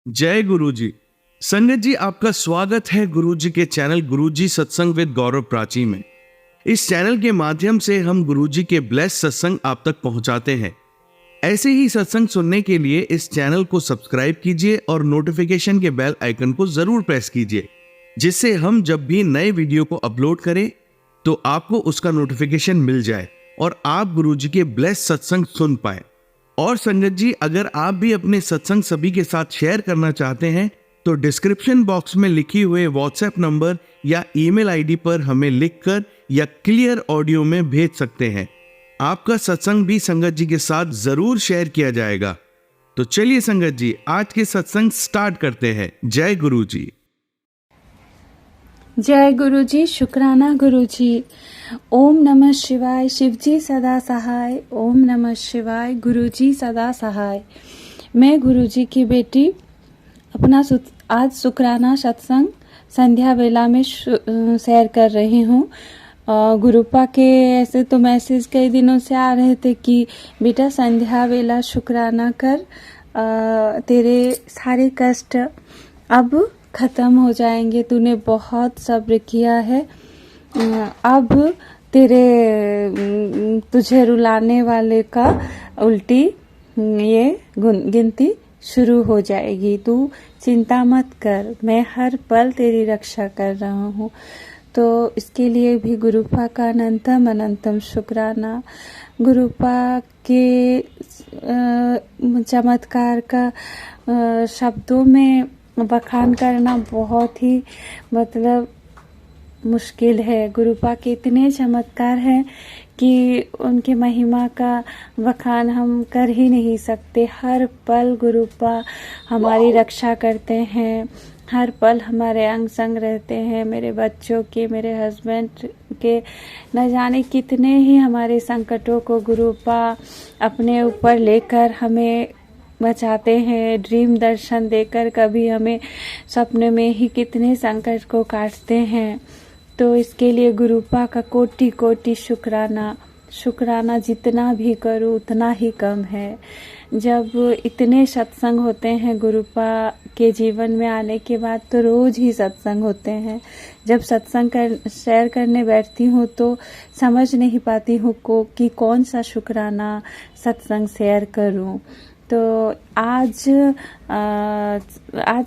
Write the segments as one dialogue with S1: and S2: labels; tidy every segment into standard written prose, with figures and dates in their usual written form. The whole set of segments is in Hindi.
S1: जय गुरु जी। संगत जी, आपका स्वागत है गुरु जी के चैनल गुरु जी सत्संग विद गौरव प्राची में। इस चैनल के माध्यम से हम गुरु जी के ब्लेस सत्संग आप तक पहुंचाते हैं। ऐसे ही सत्संग सुनने के लिए इस चैनल को सब्सक्राइब कीजिए और नोटिफिकेशन के बेल आइकन को जरूर प्रेस कीजिए, जिससे हम जब भी नए वीडियो को अपलोड करें तो आपको उसका नोटिफिकेशन मिल जाए और आप गुरु जी के ब्लेस सत्संग सुन पाए। और संगत जी, अगर आप भी अपने सत्संग सभी के साथ शेयर करना चाहते हैं तो डिस्क्रिप्शन बॉक्स में लिखी हुए व्हाट्सएप नंबर या ईमेल आईडी पर हमें लिखकर या क्लियर ऑडियो में भेज सकते हैं। आपका सत्संग भी संगत जी के साथ जरूर शेयर किया जाएगा। तो चलिए संगत जी, आज के सत्संग स्टार्ट करते हैं। जय गुरु जी।
S2: जय गुरु जी। शुक्राना गुरु जी। ओम नमः शिवाय। शिव जी सदा सहाय। ओम नमः शिवाय। गुरु जी सदा सहाय। मैं गुरु जी की बेटी अपना आज शुक्राना सत्संग संध्या वेला में शेयर कर रही हूँ। गुरुपा के ऐसे तो मैसेज कई दिनों से आ रहे थे कि बेटा संध्या वेला शुक्राना कर, तेरे सारे कष्ट अब खत्म हो जाएंगे। तूने बहुत सब्र किया है, अब तुझे रुलाने वाले का उल्टी ये गिनती शुरू हो जाएगी। तू चिंता मत कर, मैं हर पल तेरी रक्षा कर रहा हूँ। तो इसके लिए भी गुरुपा का अनंतम अनंतम शुक्राना। गुरुपा के चमत्कार का शब्दों में बखान करना बहुत ही मुश्किल है। गुरुपा के इतने चमत्कार हैं कि उनकी महिमा का बखान हम कर ही नहीं सकते। हर पल गुरुपा हमारी रक्षा करते हैं, हर पल हमारे अंग संग रहते हैं। मेरे बच्चों के, मेरे हस्बैंड के, न जाने कितने ही हमारे संकटों को गुरुपा अपने ऊपर लेकर हमें बचाते हैं। ड्रीम दर्शन देकर कभी हमें सपने में ही कितने संकट को काटते हैं। तो इसके लिए गुरुपा का कोटि कोटि शुक्राना। शुक्राना जितना भी करूँ उतना ही कम है। जब इतने सत्संग होते हैं गुरुपा के जीवन में आने के बाद, तो रोज ही सत्संग होते हैं। जब सत्संग शेयर करने बैठती हूँ तो समझ नहीं पाती हूँ कि कौन सा शुक्राना सत्संग शेयर करूँ। तो आज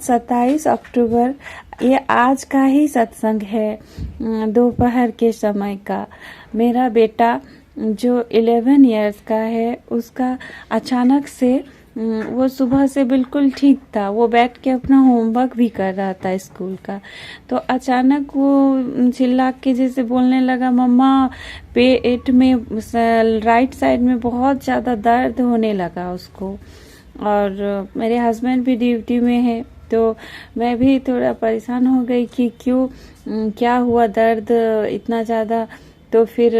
S2: 27 अक्टूबर, ये आज का ही सत्संग है, दोपहर के समय का। मेरा बेटा जो 11 इयर्स का है, उसका अचानक से वो सुबह से बिल्कुल ठीक था, वो बैठ के अपना होमवर्क भी कर रहा था स्कूल का। तो अचानक वो चिल्ला के जैसे बोलने लगा, मम्मा पेट में राइट साइड में बहुत ज़्यादा दर्द होने लगा उसको। और मेरे हस्बैंड भी ड्यूटी में है, तो मैं भी थोड़ा परेशान हो गई कि क्या हुआ, दर्द इतना ज़्यादा। तो फिर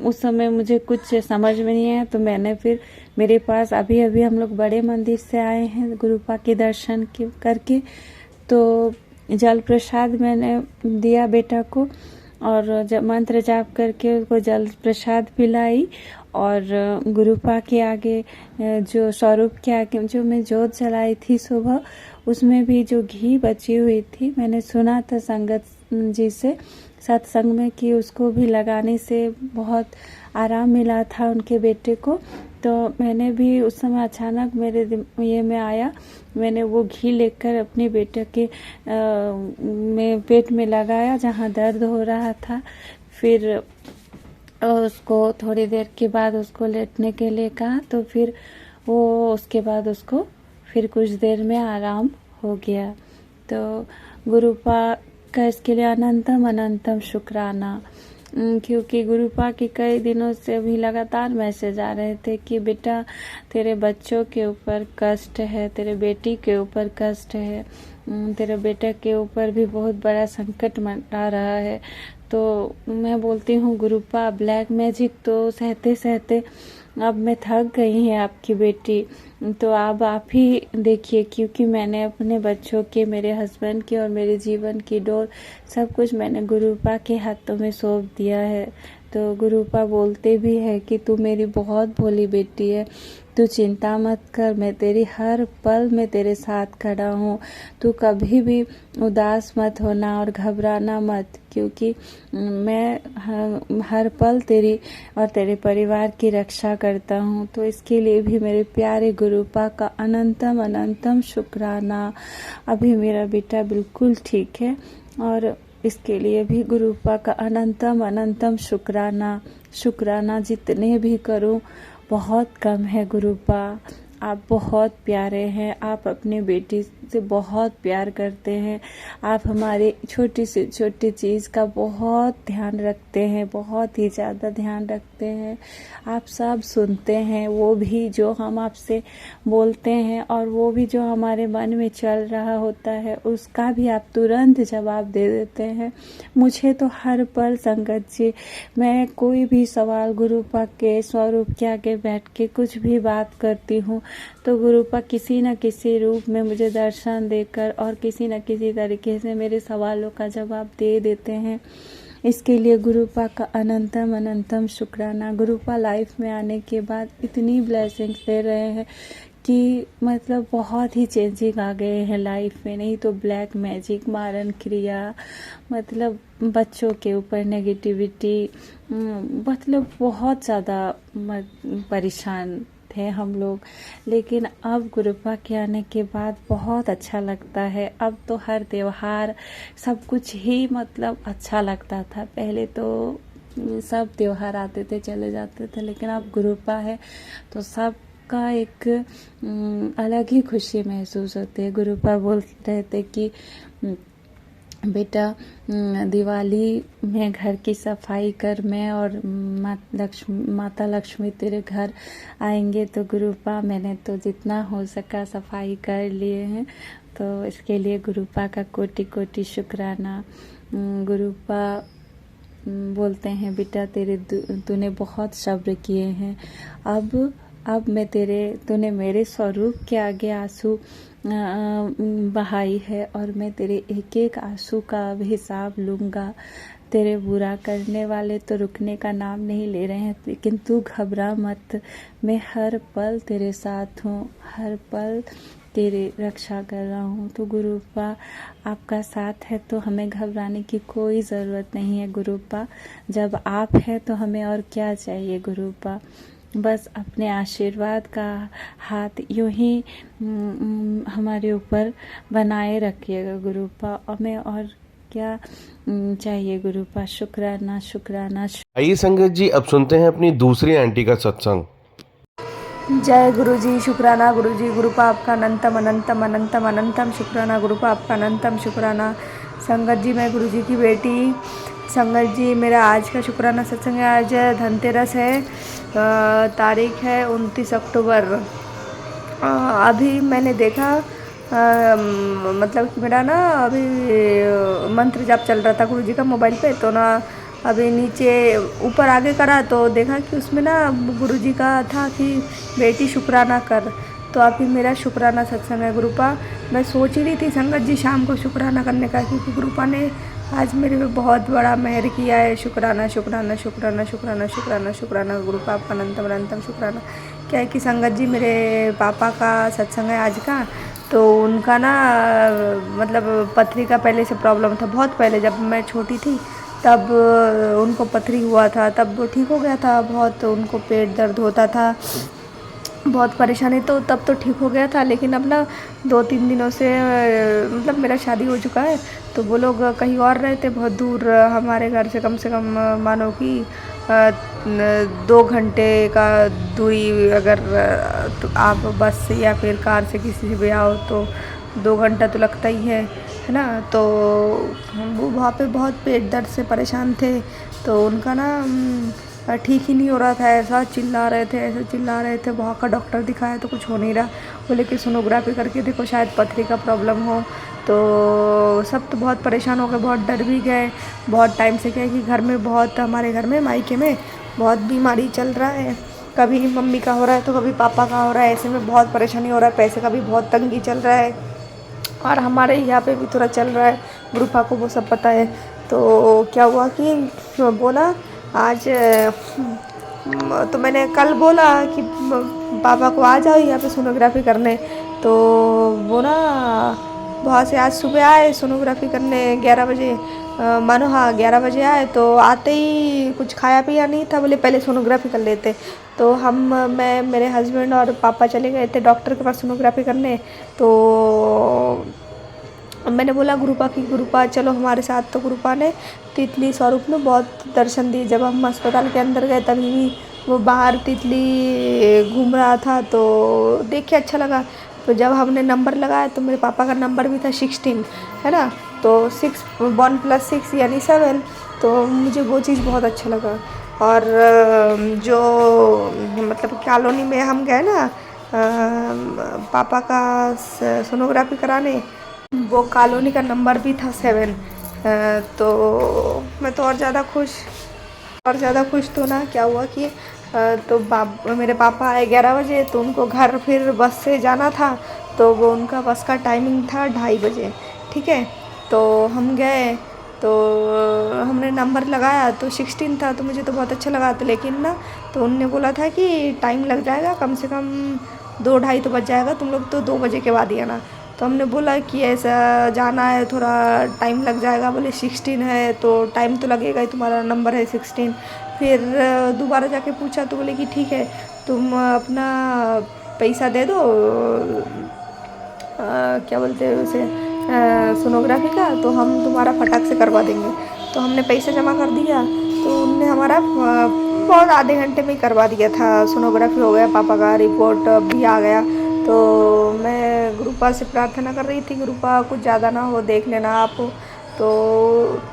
S2: उस समय मुझे कुछ समझ में नहीं आया। तो मैंने फिर, मेरे पास अभी हम लोग बड़े मंदिर से आए हैं गुरुपा के दर्शन करके, तो जल प्रसाद मैंने दिया बेटा को और जब मंत्र जाप करके उसको जल प्रसाद पिलाई। और गुरुपा के आगे जो स्वरूप के आगे जो मैं जोत जलाई थी सुबह, उसमें भी जो घी बची हुई थी, मैंने सुना था संगत जी से सत्संग में कि उसको भी लगाने से बहुत आराम मिला था उनके बेटे को। तो मैंने भी उस समय अचानक मेरे ये में आया, मैंने वो घी लेकर अपने बेटे के में पेट में लगाया जहाँ दर्द हो रहा था। फिर उसको थोड़ी देर के बाद उसको लेटने के लिए कहा, तो फिर वो उसके बाद उसको फिर कुछ देर में आराम हो गया। तो गुरुपा का इसके लिए अनंतम अनंतम शुक्राना। क्योंकि गुरुपा के कई दिनों से अभी लगातार मैसेज आ रहे थे कि बेटा तेरे बच्चों के ऊपर कष्ट है, तेरे बेटी के ऊपर कष्ट है, तेरे बेटे के ऊपर भी बहुत बड़ा संकट मंडरा रहा है। तो मैं बोलती हूँ गुरुपा, ब्लैक मैजिक तो सहते सहते अब मैं थक गई है आपकी बेटी, तो अब आप ही देखिए। क्योंकि मैंने अपने बच्चों के, मेरे हस्बैंड के और मेरे जीवन की डोर सब कुछ मैंने गुरुपा के हाथों में सौंप दिया है। तो गुरुपा बोलते भी है कि तू मेरी बहुत भोली बेटी है, तू चिंता मत कर, मैं तेरी हर पल में तेरे साथ खड़ा हूँ। तू कभी भी उदास मत होना और घबराना मत, क्योंकि मैं हर पल तेरी और तेरे परिवार की रक्षा करता हूँ। तो इसके लिए भी मेरे प्यारे गुरुपा का अनंतम अनंतम शुक्राना। अभी मेरा बेटा बिल्कुल ठीक है और इसके लिए भी गुरुपा का अनंतम अनंतम शुक्राना। शुक्राना जितने भी करूं बहुत कम है गुरुपा। आप बहुत प्यारे हैं, आप अपनी बेटी से बहुत प्यार करते हैं, आप हमारी छोटी से छोटी चीज़ का बहुत ध्यान रखते हैं, बहुत ही ज़्यादा ध्यान रखते हैं। आप सब सुनते हैं, वो भी जो हम आपसे बोलते हैं और वो भी जो हमारे मन में चल रहा होता है उसका भी आप तुरंत जवाब दे देते हैं। मुझे तो हर पल संगत जी, मैं कोई भी सवाल गुरुपा के स्वरूप के आगे बैठ के कुछ भी बात करती हूँ तो गुरुपा किसी न किसी रूप में मुझे दर्शन देकर और किसी न किसी तरीके से मेरे सवालों का जवाब दे देते हैं। इसके लिए गुरुपा का अनंतम अनंतम शुक्राना। गुरुपा लाइफ में आने के बाद इतनी ब्लेसिंग्स दे रहे हैं कि मतलब बहुत ही चेंजिंग आ गए हैं लाइफ में। नहीं तो ब्लैक मैजिक, मारण क्रिया, मतलब बच्चों के ऊपर नेगेटिविटी, मतलब बहुत ज़्यादा परेशान थे हम लोग। लेकिन अब गुरुपा के आने के बाद बहुत अच्छा लगता है। अब तो हर त्योहार सब कुछ ही मतलब अच्छा लगता था। पहले तो सब त्योहार आते थे चले जाते थे, लेकिन अब गुरुपा है तो सब का एक अलग ही खुशी महसूस होती है। गुरुपा बोल रहे थे कि बेटा दिवाली में घर की सफाई कर, मैं और माता लक्ष्मी तेरे घर आएंगे। तो गुरुपा मैंने तो जितना हो सका सफाई कर लिए हैं, तो इसके लिए गुरुपा का कोटि कोटि शुक्राना। गुरुपा बोलते हैं बेटा तूने बहुत सब्र किए हैं, अब मैं तूने मेरे स्वरूप के आगे आंसू बहाई है और मैं तेरे एक एक आंसू का अब हिसाब लूँगा। तेरे बुरा करने वाले तो रुकने का नाम नहीं ले रहे हैं, लेकिन तू घबरा मत, मैं हर पल तेरे साथ हूँ, हर पल तेरी रक्षा कर रहा हूँ। तो गुरुपा आपका साथ है तो हमें घबराने की कोई ज़रूरत नहीं है गुरुपा। जब आप हैं तो हमें और क्या चाहिए गुरुपा। बस अपने आशीर्वाद का हाथ यूं ही हमारे ऊपर बनाए रखिएगा गुरुपा। हमें और क्या चाहिए गुरुपा। शुक्राना शुक्राना।
S1: आइए संगत जी, अब सुनते हैं अपनी दूसरी आंटी का सत्संग।
S3: जय गुरु जी, शुक्राना गुरु जी। गुरुपा आपका अनंतम अनंतम अनंतम अनंतम शुक्राना। गुरुपा आपका अनंतम शुक्राना। संगत जी, मैं गुरु जी की बेटी। संगत जी, मेरा आज का शुक्राना सत्संग है। आज धनतेरस है, तारीख है 29 अक्टूबर। अभी मैंने देखा मतलब कि मेरा ना अभी मंत्र जाप चल रहा था गुरु जी का मोबाइल पे, तो ना अभी नीचे ऊपर आगे करा तो देखा कि उसमें ना गुरुजी का था कि बेटी शुक्राना कर। तो अभी मेरा शुक्राना सत्संग है गुरुपा। मैं सोच ही रही थी संगत जी शाम को शुक्राना करने का, क्योंकि गुरुपा ने आज मेरे पे बहुत बड़ा मेहर किया है। शुक्राना शुक्राना शुक्राना शुक्राना शुक्राना शुक्राना। गुरुपा आपका अनंतम अनंतम शुक्राना। क्या है कि संगत जी मेरे पापा का सत्संग है आज का, तो उनका ना मतलब पथरी का पहले से प्रॉब्लम था। बहुत पहले जब मैं छोटी थी तब उनको पथरी हुआ था, तब ठीक हो गया था। बहुत उनको पेट दर्द होता था, बहुत परेशानी, तो तब तो ठीक हो गया था। लेकिन अब ना 2-3 दिनों से मतलब मेरा शादी हो चुका है, तो वो लोग कहीं और रहते बहुत दूर हमारे घर से कम मानो कि 2 घंटे का दूरी। अगर तो आप बस से या फिर कार से किसी से भी आओ तो 2 घंटा तो लगता ही है ना। तो वो वहाँ पे बहुत पेट दर्द से परेशान थे, तो उनका ना ठीक ही नहीं हो रहा था। ऐसा चिल्ला रहे थे, ऐसे चिल्ला रहे थे। वहाँ का डॉक्टर दिखाया तो कुछ हो नहीं रहा, बोले कि सोनोग्राफी करके देखो शायद पथरी का प्रॉब्लम हो। तो सब तो बहुत परेशान हो गए, बहुत डर भी गए। बहुत टाइम से क्या है कि घर में बहुत, हमारे घर में मायके में बहुत बीमारी चल रहा है, कभी मम्मी का हो रहा है तो कभी पापा का हो रहा है। ऐसे में बहुत परेशानी हो रहा है, पैसे का भी बहुत तंगी चल रहा है, और हमारे यहाँ पे भी थोड़ा चल रहा है। गुरुपा को वो सब पता है। तो क्या हुआ कि बोला आज, तो मैंने कल बोला कि पापा को आ जाओ यहाँ पे सोनोग्राफी करने। तो वो ना वहाँ से आज सुबह आए सोनोग्राफी करने 11 बजे, मानो हाँ 11 बजे आए। तो आते ही कुछ खाया पिया नहीं था, बोले पहले सोनोग्राफी कर लेते। तो मैं मेरे हस्बैंड और पापा चले गए थे डॉक्टर के पास सोनोग्राफी करने। तो मैंने बोला गुरुपा चलो हमारे साथ। तो गुरुपा ने तितली स्वरूप में बहुत दर्शन दिए। जब हम अस्पताल के अंदर गए तभी भी वो बाहर तितली घूम रहा था, तो देख के अच्छा लगा। तो जब हमने नंबर लगाया तो मेरे पापा का नंबर भी था 16, है ना। तो 6 1 + 6 यानी 7। तो मुझे वो चीज़ बहुत अच्छा लगा। और जो मतलब कॉलोनी में हम गए ना पापा का सोनोग्राफी कराने, वो कॉलोनी का नंबर भी था 7। तो मैं तो और ज़्यादा खुश तो ना क्या हुआ कि तो मेरे पापा आए 11 बजे। तो उनको घर फिर बस से जाना था, तो वो उनका बस का टाइमिंग था 2:30 बजे, ठीक है। तो हम गए, तो हमने नंबर लगाया तो 16 था। तो मुझे तो बहुत अच्छा लगा था, लेकिन ना तो उनने बोला था कि टाइम लग जाएगा, कम से कम 2 2:30 तो बज जाएगा, तुम लोग तो 2 बजे के बाद ही आना। तो हमने बोला कि ऐसा जाना है, थोड़ा टाइम लग जाएगा। बोले 16 है तो टाइम तो लगेगा ही, तुम्हारा नंबर है 16। फिर दोबारा जाके पूछा तो बोले कि ठीक है, तुम अपना पैसा दे दो, क्या बोलते हैं उसे, सोनोग्राफी का, तो हम तुम्हारा फटाक से करवा देंगे। तो हमने पैसा जमा कर दिया। तो उनने हमारा बहुत आधे घंटे में ही करवा दिया था। सोनोग्राफी हो गया, पापा का रिपोर्ट भी आ गया। तो मैं गुरुपा से प्रार्थना कर रही थी, गुरुपा कुछ ज़्यादा ना हो, देख लेना आप। तो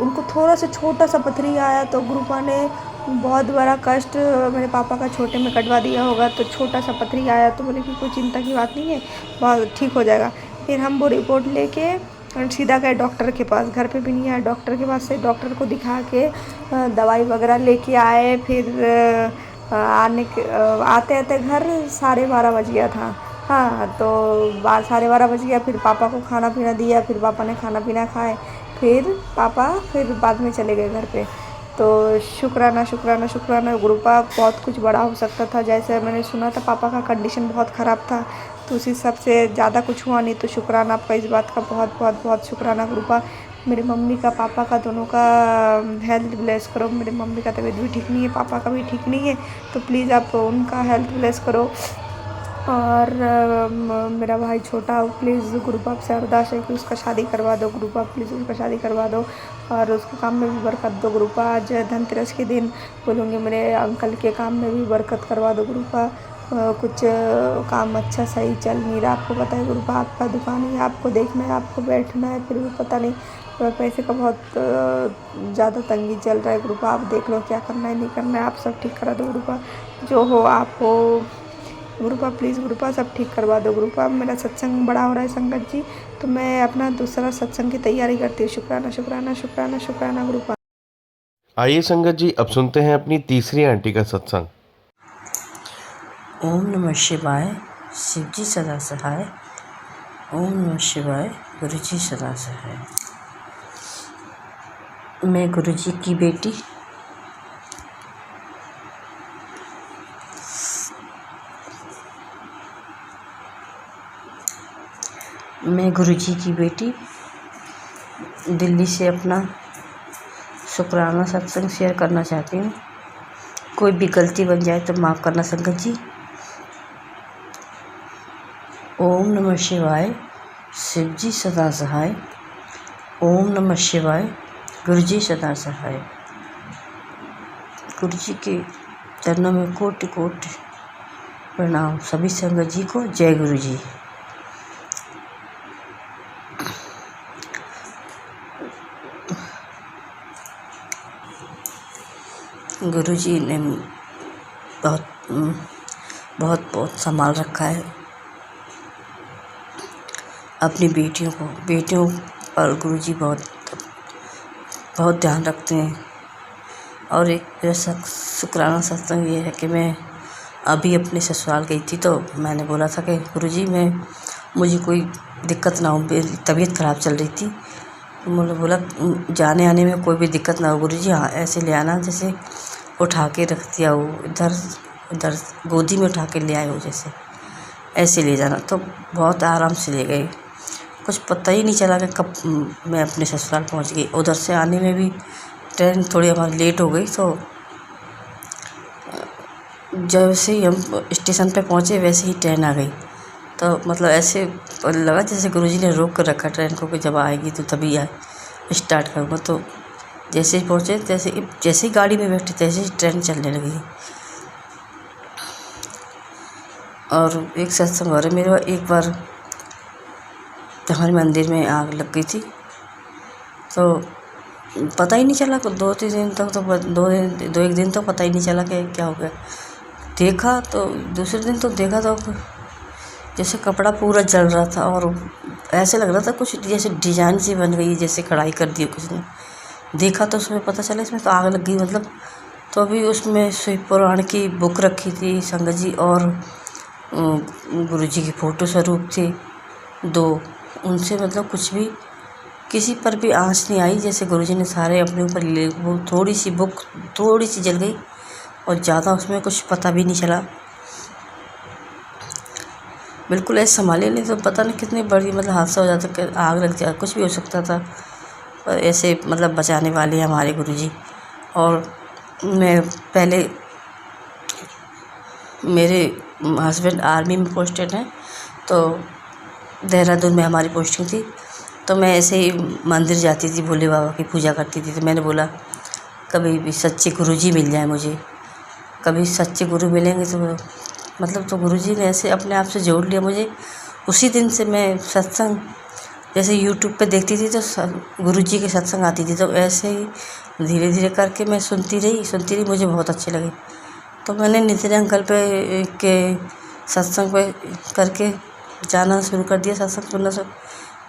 S3: उनको थोड़ा सा छोटा सा पथरी आया, तो गुरुपा ने बहुत बड़ा कष्ट मेरे पापा का छोटे में कटवा दिया होगा। तो छोटा सा पथरी आया, तो बोले कि कोई चिंता की बात नहीं है, बहुत ठीक हो जाएगा। फिर हम वो रिपोर्ट लेके सीधा गए डॉक्टर के पास। घर पे भी नहीं आए, डॉक्टर के पास से डॉक्टर को दिखा के दवाई वगैरह लेके आए। फिर आते आते घर 12:30 बज गया था। हाँ, तो 12:30 बज गया। फिर पापा को खाना पीना दिया, फिर पापा ने खाना पीना खाए। फिर बाद में चले गए घर पे। तो शुक्राना गुरुपा, बहुत कुछ बड़ा हो सकता था। जैसे मैंने सुना था पापा का कंडीशन बहुत ख़राब था, तो उसी सबसे ज़्यादा कुछ हुआ नहीं। तो शुक्राना आपका इस बात का बहुत बहुत बहुत शुक्राना गुरुपा। मेरी मम्मी का पापा का दोनों का हेल्थ ब्लेस करो। मेरी मम्मी का तबीयत भी ठीक नहीं है, पापा का भी ठीक नहीं है, तो प्लीज़ आप उनका हेल्थ ब्लेस करो। और मेरा भाई छोटा, प्लीज़ गुरुपा से अरदास है कि उसका शादी करवा दो गुरुपा, प्लीज़ उसका शादी करवा दो और उसके काम में भी बरकत दो गुरुपा। आज धनतेरस के दिन बोलूँगी मेरे अंकल के काम में भी बरकत करवा दो गुरुपा। कुछ काम अच्छा सही चल नहीं रहा, आपको पता है गुरुपा, आपका दुकान है, आपको देखना है, आपको बैठना है, फिर भी पता नहीं पैसे का बहुत ज़्यादा तंगी चल रहा है गुरुपा। आप देख लो क्या करना है नहीं करना है, आप सब ठीक करा दो गुरुपा। जो हो आप हो गुरुपा, प्लीज़ गुरुपा सब ठीक करवा दो गुरुपा। मेरा सत्संग बड़ा हो रहा है संगत जी, तो मैं अपना दूसरा सत्संग की तैयारी करती हूँ। शुक्राना गुरुपा।
S1: आइए संगत जी, अब सुनते हैं अपनी तीसरी आंटी का सत्संग।
S4: ओम नमः शिवाय, शिव जी सदा सहाय। ओम नमः शिवाय, गुरु जी सदा सहाय। मैं गुरु जी की बेटी दिल्ली से अपना शुक्राना सत्संग शेयर करना चाहती हूँ। कोई भी गलती बन जाए तो माफ़ करना संगत जी। ओम नमः शिवाय, शिव जी सदा सहाय। ओम नमः शिवाय, गुरु जी सदा सहाय। गुरु जी के चरणों में कोटि कोटि प्रणाम सभी संगत जी को। जय गुरु जी। गुरु जी ने बहुत संभाल रखा है अपनी बेटियों पर। गुरु जी बहुत ध्यान रखते हैं। और एक ऐसा शुक्राना सत्संग ये है कि मैं अभी अपने ससुराल गई थी, तो मैंने बोला था कि गुरु जी मुझे कोई दिक्कत ना हो, मेरी तबीयत ख़राब चल रही थी। तो बोला जाने आने में कोई भी दिक्कत ना हो गुरु जी। हाँ, ऐसे ले आना जैसे उठा के रख दिया हो, इधर उधर गोदी में उठा के ले आए हो, जैसे ऐसे ले जाना। तो बहुत आराम से ले गए, कुछ पता ही नहीं चला कि कब मैं अपने ससुराल पहुंच गई। उधर से आने में भी ट्रेन थोड़ी हमारी लेट हो गई, तो जैसे ही हम स्टेशन पे पहुंचे वैसे ही ट्रेन आ गई। तो मतलब ऐसे लगा जैसे गुरुजी ने रोक कर रखा ट्रेन को कि जब आएगी तो तभी स्टार्ट करूँगा। तो जैसे ही पहुँचे जैसे ही गाड़ी में बैठे तैसे ही ट्रेन चलने लगी। और एक सत्संग और है मेरा, एक बार हमारे मंदिर में आग लग गई थी, तो पता ही नहीं चला, 2-3 दिन तक तो दो एक दिन तो पता ही नहीं चला कि क्या हो गया। देखा तो दूसरे दिन तो देखा तो जैसे कपड़ा पूरा जल रहा था, और ऐसे लग रहा था कुछ जैसे डिजाइन सी बन गई, जैसे कढ़ाई कर दी कुछ ने। देखा तो उसमें पता चला इसमें तो आग लग गई मतलब। तो अभी उसमें शिव पुराण की बुक रखी थी, संगत जी और गुरुजी की फ़ोटो स्वरूप थे 2, उनसे मतलब कुछ भी किसी पर भी आँच नहीं आई। जैसे गुरुजी ने सारे अपने ऊपर ले, वो थोड़ी सी बुक थोड़ी सी जल गई और ज़्यादा उसमें कुछ पता भी नहीं चला। बिल्कुल ऐसे संभाले नहीं तो पता नहीं कितनी बड़ी मतलब हादसा हो जाता, कि आग लग जाए, कुछ भी हो सकता था। पर ऐसे मतलब बचाने वाले हमारे गुरुजी। और मैं पहले मेरे हस्बैंड आर्मी में पोस्टेड हैं, तो देहरादून में हमारी पोस्टिंग थी। तो मैं ऐसे ही मंदिर जाती थी, भोले बाबा की पूजा करती थी। तो मैंने बोला कभी भी सच्चे गुरुजी मिल जाए मुझे, कभी सच्चे गुरु मिलेंगे तो मतलब। तो गुरुजी ने ऐसे अपने आप से जोड़ लिया मुझे। उसी दिन से मैं सत्संग जैसे यूट्यूब पे देखती थी तो गुरुजी के सत्संग आती थी, तो ऐसे ही धीरे धीरे करके मैं सुनती रही, मुझे बहुत अच्छे लगे। तो मैंने नितिन अंकल के सत्संग पे करके जाना शुरू कर दिया, सत्संग सुनना शुरू।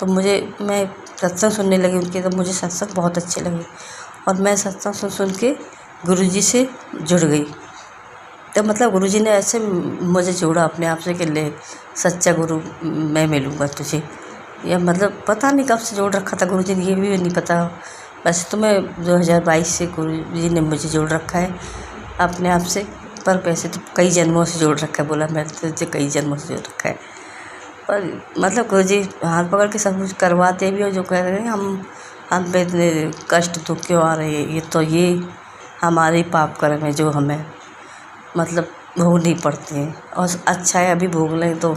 S4: तो मैं सत्संग सुनने लगी उनके, तो मुझे सत्संग बहुत अच्छे लगे और मैं सत्संग सुन के गुरुजी से जुड़ गई। तो मतलब गुरुजी ने ऐसे मुझे जोड़ा अपने आप से कि ले सच्चा गुरु मैं मिलूँगा तुझे। या मतलब पता नहीं कब से जोड़ रखा था गुरुजी ने, ये भी नहीं पता। वैसे तो मैं 2022 से गुरुजी ने मुझे जोड़ रखा है अपने आप से, पर वैसे तो कई जन्मों से जोड़ रखा है। बोला मैं तुझे कई जन्मों से जोड़ रखा है, पर मतलब गुरुजी हाथ पकड़ के सब कुछ करवाते भी, और जो कह रहे हैं हम पे इतने कष्ट दुख क्यों आ रहे हैं, ये हमारे पाप कर्म है जो हमें मतलब भोगनी पड़ते हैं। और अच्छा है अभी भोग लें तो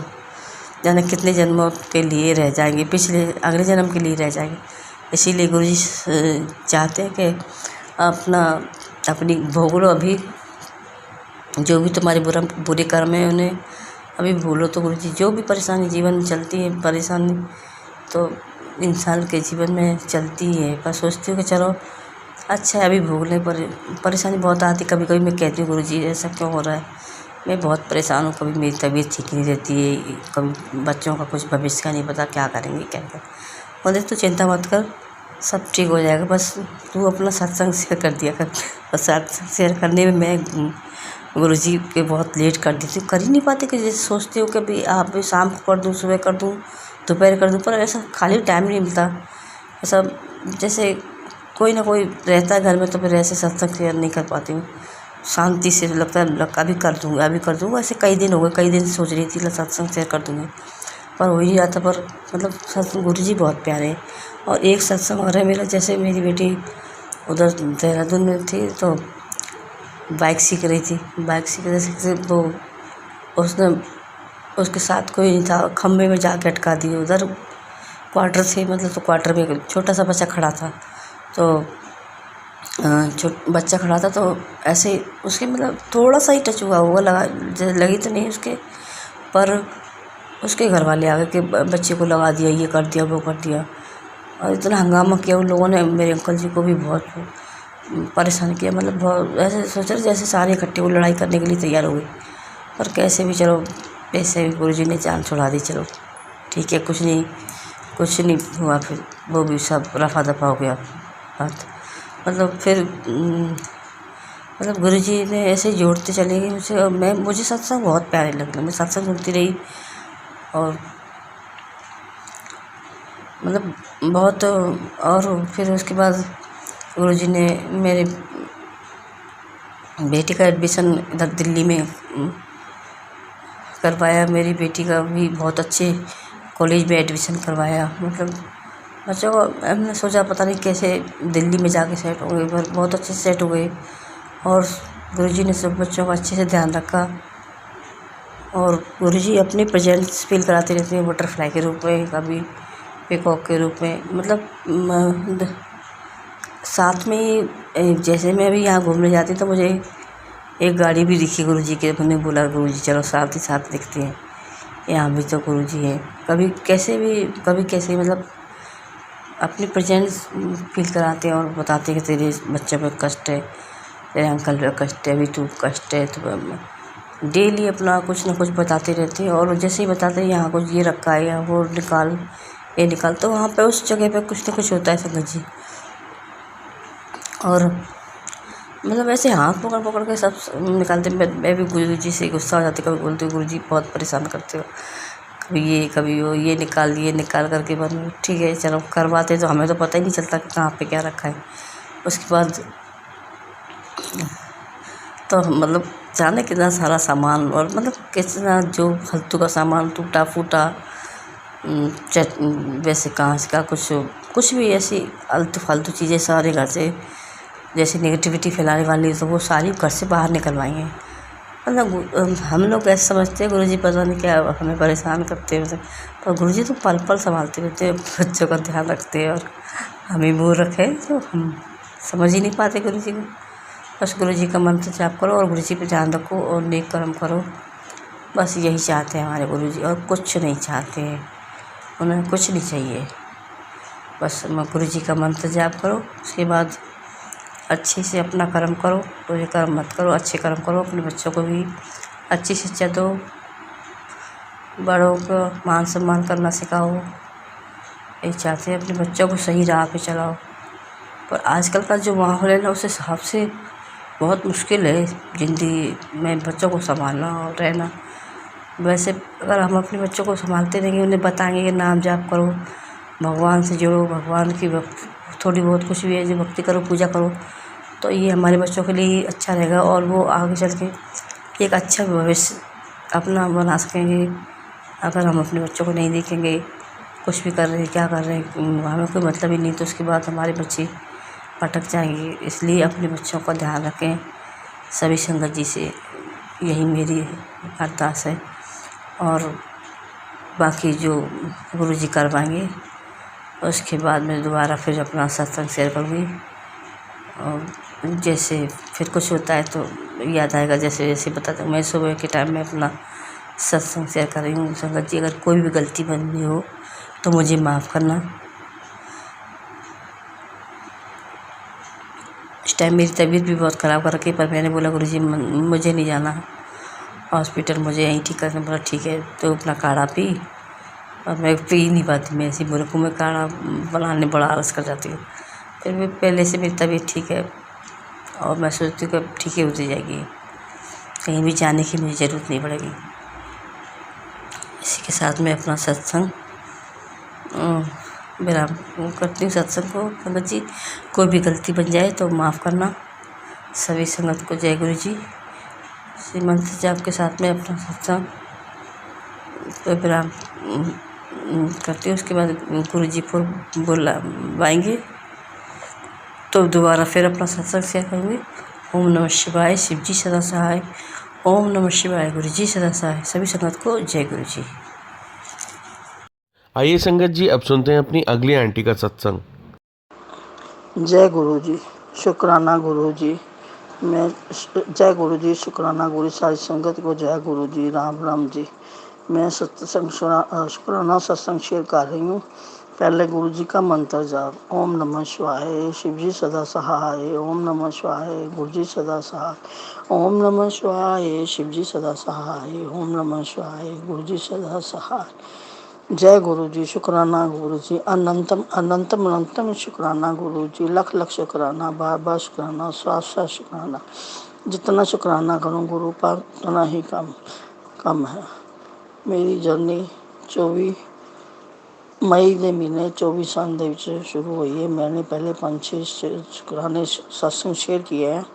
S4: जाने कितने जन्मों के लिए रह जाएंगे, अगले जन्म के लिए रह जाएंगे। इसीलिए गुरुजी चाहते हैं कि अपनी भोग लो अभी, जो भी तुम्हारे बुरे कर्म है उन्हें अभी भूलो। तो गुरुजी जो भी परेशानी जीवन में चलती है, परेशानी तो इंसान के जीवन में चलती ही है, पर सोचती हूँ कि चलो अच्छा है अभी भोग लें। पर परेशानी बहुत आती, कभी कभी मैं कहती हूँ गुरुजी ऐसा क्यों हो रहा है, मैं बहुत परेशान हूँ। कभी मेरी तबीयत ठीक नहीं रहती है, कभी बच्चों का कुछ भविष्य का नहीं पता, क्या करेंगे क्या करें। बोले तो चिंता मत कर, सब ठीक हो जाएगा, बस तू अपना सत्संग शेयर कर दिया कर। बस सत्संग शेयर करने में मैं गुरुजी के बहुत लेट कर देती हूँ, कर ही नहीं पाती। कि जैसे सोचती हूँ कि भाई आप भी शाम को कर दूँ, सुबह कर दूँ, दोपहर कर दूँ, पर ऐसा खाली टाइम नहीं मिलता। ऐसा जैसे कोई ना कोई रहता है घर में, तो फिर ऐसे सत्संग शेयर नहीं कर पाती हूँ। शांति से लगता है अभी कर दूँगा। ऐसे कई दिन हो गए, कई दिन सोच रही थी सत्संग शेयर कर दूँगी, पर हो ही नहीं जाता। पर मतलब सत्संग गुरुजी बहुत प्यारे हैं। और एक सत्संग और है मेरा, जैसे मेरी बेटी उधर देहरादून में थी, तो बाइक सीख रही थी, तो उसके साथ कोई नहीं था, खम्भे में जाके अटका दिए। उधर क्वार्टर थे, मतलब तो क्वार्टर में एक छोटा सा बच्चा खड़ा था, तो बच्चा खड़ा था, तो ऐसे उसके मतलब थोड़ा सा ही टच हुआ होगा, लगी तो नहीं उसके, पर उसके घर वाले आ गए कि बच्चे को लगा दिया, ये कर दिया, वो कर दिया। और इतना हंगामा किया उन लोगों ने, मेरे अंकल जी को भी बहुत परेशान किया। मतलब बहुत ऐसे सोचा जैसे सारे इकट्ठे वो लड़ाई करने के लिए तैयार हो गए, पर कैसे भी चलो ऐसे भी गुरुजी ने जान छुड़ा दी। चलो ठीक है, कुछ नहीं हुआ। फिर वो भी सब रफा दफा हो गया बात। मतलब फिर मतलब गुरुजी ने ऐसे जोड़ते चले गए मुझे, और मुझे सत्संग बहुत प्यारे लगे। मैं सत्संग सुनती रही, और मतलब बहुत। और फिर उसके बाद गुरुजी ने बेटी का एडमिशन इधर दिल्ली में करवाया। मेरी बेटी का भी बहुत अच्छे कॉलेज में एडमिशन करवाया। मतलब बच्चों को हमने सोचा पता नहीं कैसे दिल्ली में जाके सेट हो गए, पर बहुत अच्छे से सेट हो गए। और गुरुजी ने सब बच्चों का अच्छे से ध्यान रखा। और गुरुजी अपनी प्रेजेंस फील कराते रहते हैं, बटरफ्लाई के रूप में, कभी पीकॉक के रूप में। मतलब साथ में ही जैसे मैं अभी यहाँ घूमने जाती तो मुझे एक गाड़ी भी दिखी गुरुजी के। मैंने बोला गुरुजी चलो साथ ही साथ दिखते हैं, यहाँ भी तो गुरुजी हैं। कभी कैसे भी कभी कैसे मतलब अपनी प्रेजेंस फील कराते हैं और बताते हैं कि तेरे बच्चे पे कष्ट है, तेरे अंकल पे कष्ट है, अभी तू कष्ट है। तो डेली अपना कुछ ना कुछ बताते रहते हैं। और जैसे ही बताते हैं यहाँ कुछ ये रखा है या वो निकाल, ये निकाल, तो वहाँ पे उस जगह पे कुछ ना कुछ होता है संगत जी। और मतलब ऐसे हाथ पकड़ पकड़ के सब निकालते। मैं भी गुरुजी से गुस्सा हो जाती, कभी बोलती हूँ गुरुजी बहुत परेशान करते हो, कभी ये कभी वो, ये निकाल करके बन ठीक है चलो करवाते। तो हमें तो पता ही नहीं चलता कि कहाँ पे क्या रखा है। उसके बाद तो मतलब जाने कितना सारा सामान, और मतलब कितना जो फालतू का सामान टूटा फूटा, वैसे कांच का कुछ भी ऐसी आलतू फालतू चीज़ें सारे घर से जैसे नेगेटिविटी फैलाने वाली, तो वो सारी घर से बाहर निकलवाई हैं। मतलब हम लोग ऐसे समझते हैं गुरुजी पता नहीं क्या हमें परेशान करते हैं, मतलब पर गुरुजी तो पल पल संभालते रहते हैं, बच्चों का ध्यान रखते हैं। और हमें मूर्ख है तो हम समझ ही नहीं पाते गुरुजी को। बस गुरुजी का मंत्र जाप करो और गुरुजी पे ध्यान रखो और नेक कर्म करो, बस यही चाहते हैं हमारे गुरुजी, और कुछ नहीं चाहते हैं। उन्हें कुछ नहीं चाहिए, बस गुरुजी का मंत्र जाप करो। उसके बाद अच्छे से अपना कर्म करो, बुरे कर्म मत करो, अच्छे कर्म करो। अपने बच्चों को भी अच्छी शिक्षा दो, बड़ों को मान सम्मान करना सिखाओ। यही चाहते हैं, अपने बच्चों को सही राह पे चलाओ। पर आजकल का जो माहौल है ना, उस हिसाब से बहुत मुश्किल है ज़िंदगी में बच्चों को संभालना और रहना। वैसे अगर हम अपने बच्चों को संभालते रहेंगे, उन्हें बताएंगे कि नाम जाप करो, भगवान से जुड़ो, भगवान की थोड़ी बहुत कुछ भी है जो भक्ति करो, पूजा करो, तो ये हमारे बच्चों के लिए अच्छा रहेगा। और वो आगे चल के एक अच्छा भविष्य अपना बना सकेंगे। अगर हम अपने बच्चों को नहीं देखेंगे कुछ भी कर रहे हैं, क्या कर रहे हैं, हमें कोई मतलब ही नहीं, तो उसके बाद हमारे बच्चे भटक जाएंगे। इसलिए अपने बच्चों का ध्यान रखें। सभी संगत जी से यही मेरी अरदास है। और बाकी जो गुरुजी करवाएंगे उसके बाद मैं दोबारा फिर अपना सत्संग शेयर करूँगी। और जैसे फिर कुछ होता है तो याद आएगा, जैसे जैसे बताता हूँ। मैं सुबह के टाइम में अपना सत्संग शेयर कर रही हूँ। संगत जी अगर कोई भी गलती बनी हो तो मुझे माफ़ करना। इस टाइम मेरी तबीयत भी बहुत ख़राब कर रखी, पर मैंने बोला गुरुजी मुझे नहीं जाना हॉस्पिटल, मुझे यहीं ठीक करना। बोला ठीक है, तो अपना काढ़ा पी। और मैं पी ही नहीं पाती, मैं ऐसी मुल्कों में काढ़ा बनाने बड़ा आलस कर जाती हूँ। फिर भी पहले से मेरी तबीयत ठीक है और मैं सोचती हूँ कि अब ठीक ही होती जाएगी, कहीं भी जाने की मुझे ज़रूरत नहीं पड़ेगी। इसी के साथ मैं अपना सत्संग विराम करती हूँ। सत्संग को संगत जी कोई भी गलती बन जाए तो माफ़ करना। सभी संगत को जय गुरु जी। श्री मंत्र जाप के साथ में अपना सत्संग को विराम करती हूँ। उसके बाद गुरु जी को बुलाएंगे तो दोबारा फिर अपना सत्संग शेयर करूँगी। ओम नमः शिवाय, शिव जी सदा सहाय। ओम नमः शिवाय, गुरु जी सदा सहाय। सभी संगत को जय गुरु जी।
S1: आइए संगत जी, अब सुनते हैं अपनी अगली आंटी का सत्संग।
S5: जय गुरु जी, शुक्राना गुरु जी। मैं जय गुरु जी, शुक्राना गुरु, सारी संगत को जय गुरु जी, राम राम जी। मैं सत्संग शुक्राना सत्संग शेयर कर रही हूँ। पहले गुरु जी का मंत्र जाप। ओम नमः शिवाय, शिव जी सदा सहाय। ओम नमः शिवाय, गुरु जी सदा सहाय। ओम नमः शिवाय, शिव जी सदा सहाय। ओम नमः शिवाय, गुरु जी सदा सहाय। जय गुरु जी, शुक्राना गुरु जी, अनंतम अनंतम अनंतम शुक्राना गुरु जी। लख लख शुक्राना, बार बार शुक्राना, साथ साथ शुक्राना। जितना शुक्राना करूँ गुरु पर उतना ही कम है। मेरी जर्नी 24 मई के महीने 24 साल के शुरू हुई है। मैंने पहले 5-6 शुक्राने सत्संग शेयर किए हैं।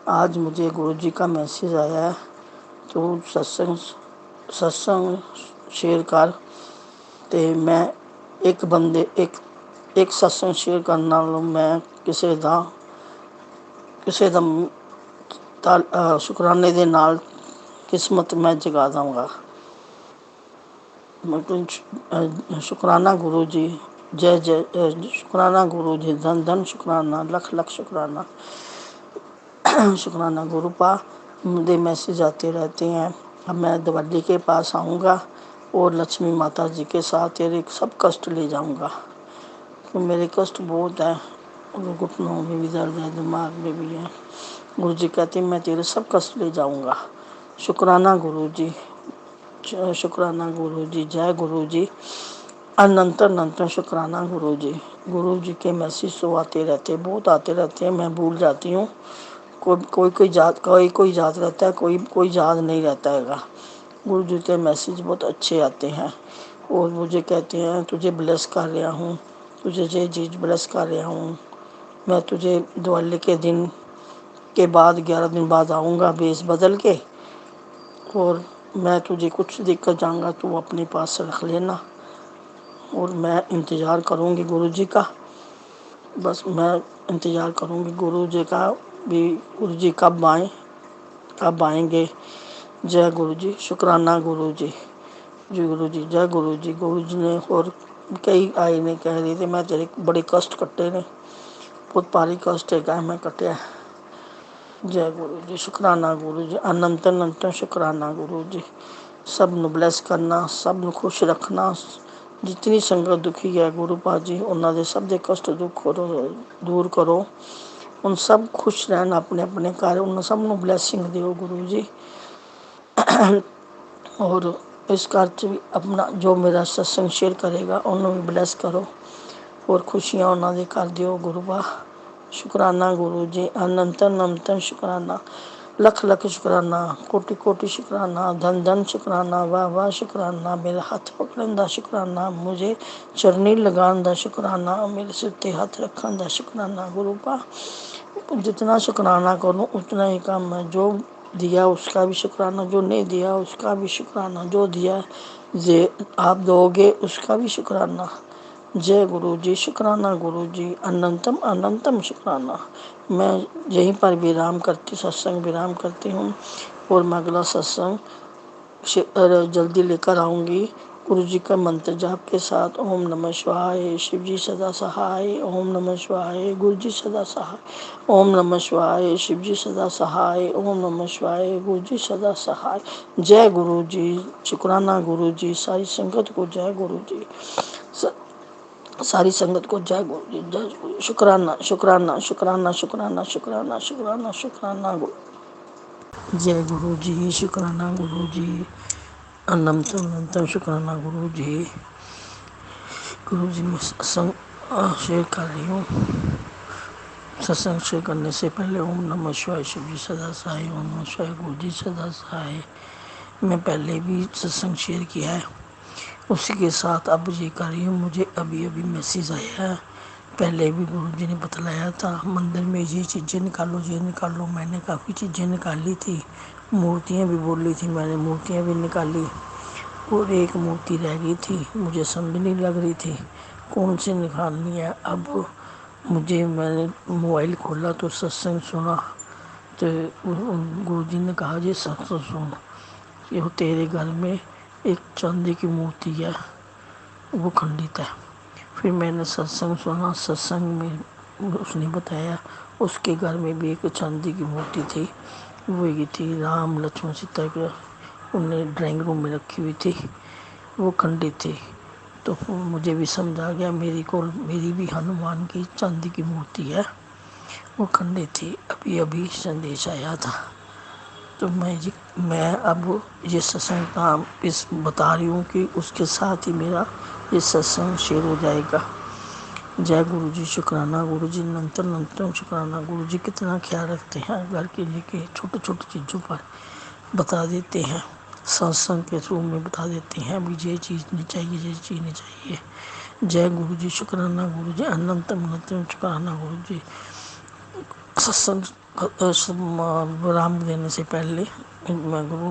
S5: आज मुझे गुरु जी का मैसेज आया है, तो सत्संग शेयर कर। ਤੇ ਮੈਂ ਇੱਕ ਸਤਸੰਗ ਸ਼ੇਅਰ ਕਰਨ ਨਾਲ ਮੈਂ ਕਿਸੇ ਦਾ ਸ਼ੁਕਰਾਨੇ ਦੇ ਨਾਲ ਕਿਸਮਤ ਮੈਂ ਜਗਾ ਦਾਂਗਾ। ਮਤਲਬ ਸ਼ੁਕਰਾਨਾ ਗੁਰੂ ਜੀ, जय शुक्राना गुरु जी, धन धन शुक्राना, लख लख शुक्राना। शुक्राना गुरु पा मुझे मैसेज आते रहते हैं। अब मैं दिवाली के पास आऊँगा और लक्ष्मी माता जी के साथ तेरे सब कष्ट ले जाऊँगा। तो मेरे कष्ट बहुत है, घुटनों में भी दर्द है, दिमाग में भी है। गुरु जी कहते हैं मैं तेरे सब कष्ट ले जाऊँगा। शुक्राना गुरु जी, शुक्राना गुरु जी, जय गुरु जी, अनंत अनंत शुक्राना गुरु जी। गुरु जी के मैसेज तो आते रहते, बहुत आते रहते हैं, मैं भूल जाती हूँ। कोई याद रहता है, कोई याद नहीं रहता है। गुरु जी के मैसेज बहुत अच्छे आते हैं और मुझे कहते हैं तुझे ब्लेस कर रहा हूँ, तुझे ये चीज़ ब्लेस कर रहा हूँ। मैं तुझे दिवाली के दिन के बाद 11 दिन बाद आऊँगा बेस बदल के, और मैं तुझे कुछ देकर जाऊँगा, तू अपने पास रख लेना और मैं इंतज़ार करूँगी गुरु जी का। बस मैं इंतज़ार करूँगी गुरु जी का भी, गुरु जी कब आएंगे। जय गुरु जी, शुक्राना गुरु जी, जी गुरु जी, जय गुरु जी। गुरु जी ने और कई आए ने कह रहे थे मैं तेरे बड़े कष्ट कट्टे ने, बहुत भारी कष्ट है मैं कटिया। जय गुरु जी, शुक्राना गुरु जी, अनंत अनंत शुक्राना गुरु जी। सब ਨੂੰ ब्लैस करना, सब ਨੂੰ खुश रखना। जितनी संगत दुखी है गुरु पाजी, उन्होंने सब के कष्ट दुख दूर करो, उन सब खुश रहन अपने अपने घर, उन सब ਨੂੰ ब्लैसिंग दिओ गुरु जी। और इस घर च भी अपना जो मेरा सत्संग शेयर करेगा उन्होंने भी ब्लैस करो और खुशियाँ उन्होंने कर दिओ गुरु बा। शुक्राना गुरु जी, अनंत अनंत शुक्राना, लख लख शुक्राना, कोटि कोटि शुक्राना, धन धन शुक्राना, वाह वाह शुक्राना, मेरा हाथ पकड़न दा शुक्राना, मुझे चरनी लगान दा शुक्राना, मेरे सिर ते हाथ रखन दा शुक्राना गुरु पा। जितना शुक्राना करूँ उतना ही कम है। जो दिया उसका भी शुक्राना, जो नहीं दिया उसका भी शुक्राना, जो दिया जे आप दोगे उसका भी शुक्राना। जय गुरु जी, शुक्राना गुरु जी, अनंतम अनंतम शुक्राना। मैं यहीं पर सत्संग विराम करती हूँ और मैं अगला सत्संग जल्दी लेकर आऊँगी गुरु जी का मंत्र जाप के साथ। ओम नमः शिवाय, शिव जी सदा सहाय। ओम नमः शिवाय, गुरु जी सदा सहाय। ओम नमः शिवाय, शिव जी सदा सहाय। ओम नमः शिवाय, गुरु जी सदा सहाय। जय गुरु जी, शुक्राना गुरु जी, सारी संगत को जय गुरु जी, सारी संगत को जय गुरु जी, जय गुरु जी। शुक्राना शुक्राना शुक्राना शुक्राना शुक्राना शुक्राना शुक्राना गुरु। जय गुरु जी, शुक्राना गुरु जी, अनंत अनंत शुक्राना गुरु जी। गुरु जी मैं सत्संग शेयर कर रही हूँ। सत्संग शेयर करने से पहले ओम नमः शिवाय, शिव जी सदा सहाय। ओम नमः शिवाय, गुरु जी सदा सहाय। मैं पहले भी सत्संग शेयर किया है, उसी के साथ अब ये कर रही हूँ। मुझे अभी अभी मैसेज आया है, पहले भी गुरु जी ने बतलाया था मंदिर में ये चीज़ें निकालो, ये निकालो। मैंने काफ़ी चीज़ें निकाली थी, मूर्तियाँ भी बोली थी, मैंने मूर्तियाँ भी निकाली और एक मूर्ति रह गई थी, मुझे समझ नहीं लग रही थी कौन सी निकालनी है। अब मैंने मोबाइल खोला तो सत्संग सुना, तो गुरु जी ने कहा जी सत्संग सुन, ये तेरे घर में एक चांदी की मूर्ति है, वो खंडित है। फिर मैंने सत्संग सुना, सत्संग में उसने बताया उसके घर में भी एक चांदी की मूर्ति थी, वो ये थी राम लक्ष्मण सीता की, उन्हें ड्राइंग रूम में रखी हुई थी, वो खंडित थी। तो मुझे भी समझ आ गया मेरी भी हनुमान की चांदी की मूर्ति है, वो खंडित थी। अभी अभी संदेश आया था, तो मैं अब ये सत्संग का इस बता रही हूँ कि उसके साथ ही मेरा ये सत्संग शेयर हो जाएगा। जय गुरु जी, शुक्राना गुरु जी, नंतर नंतर शुक्राना गुरु जी। कितना ख्याल रखते हैं घर के लेके, छोटे छोटे चीज़ों पर बता देते हैं, सत्संग के थ्रू में बता देते हैं अभी ये चीज़ नहीं चाहिए, ये चीज़ नहीं चाहिए। जय गुरु जी, शुक्राना गुरु जी, अनंत अनंत शुक्राना गुरु जी। सत्संग विराम देने से पहले मैं गुरु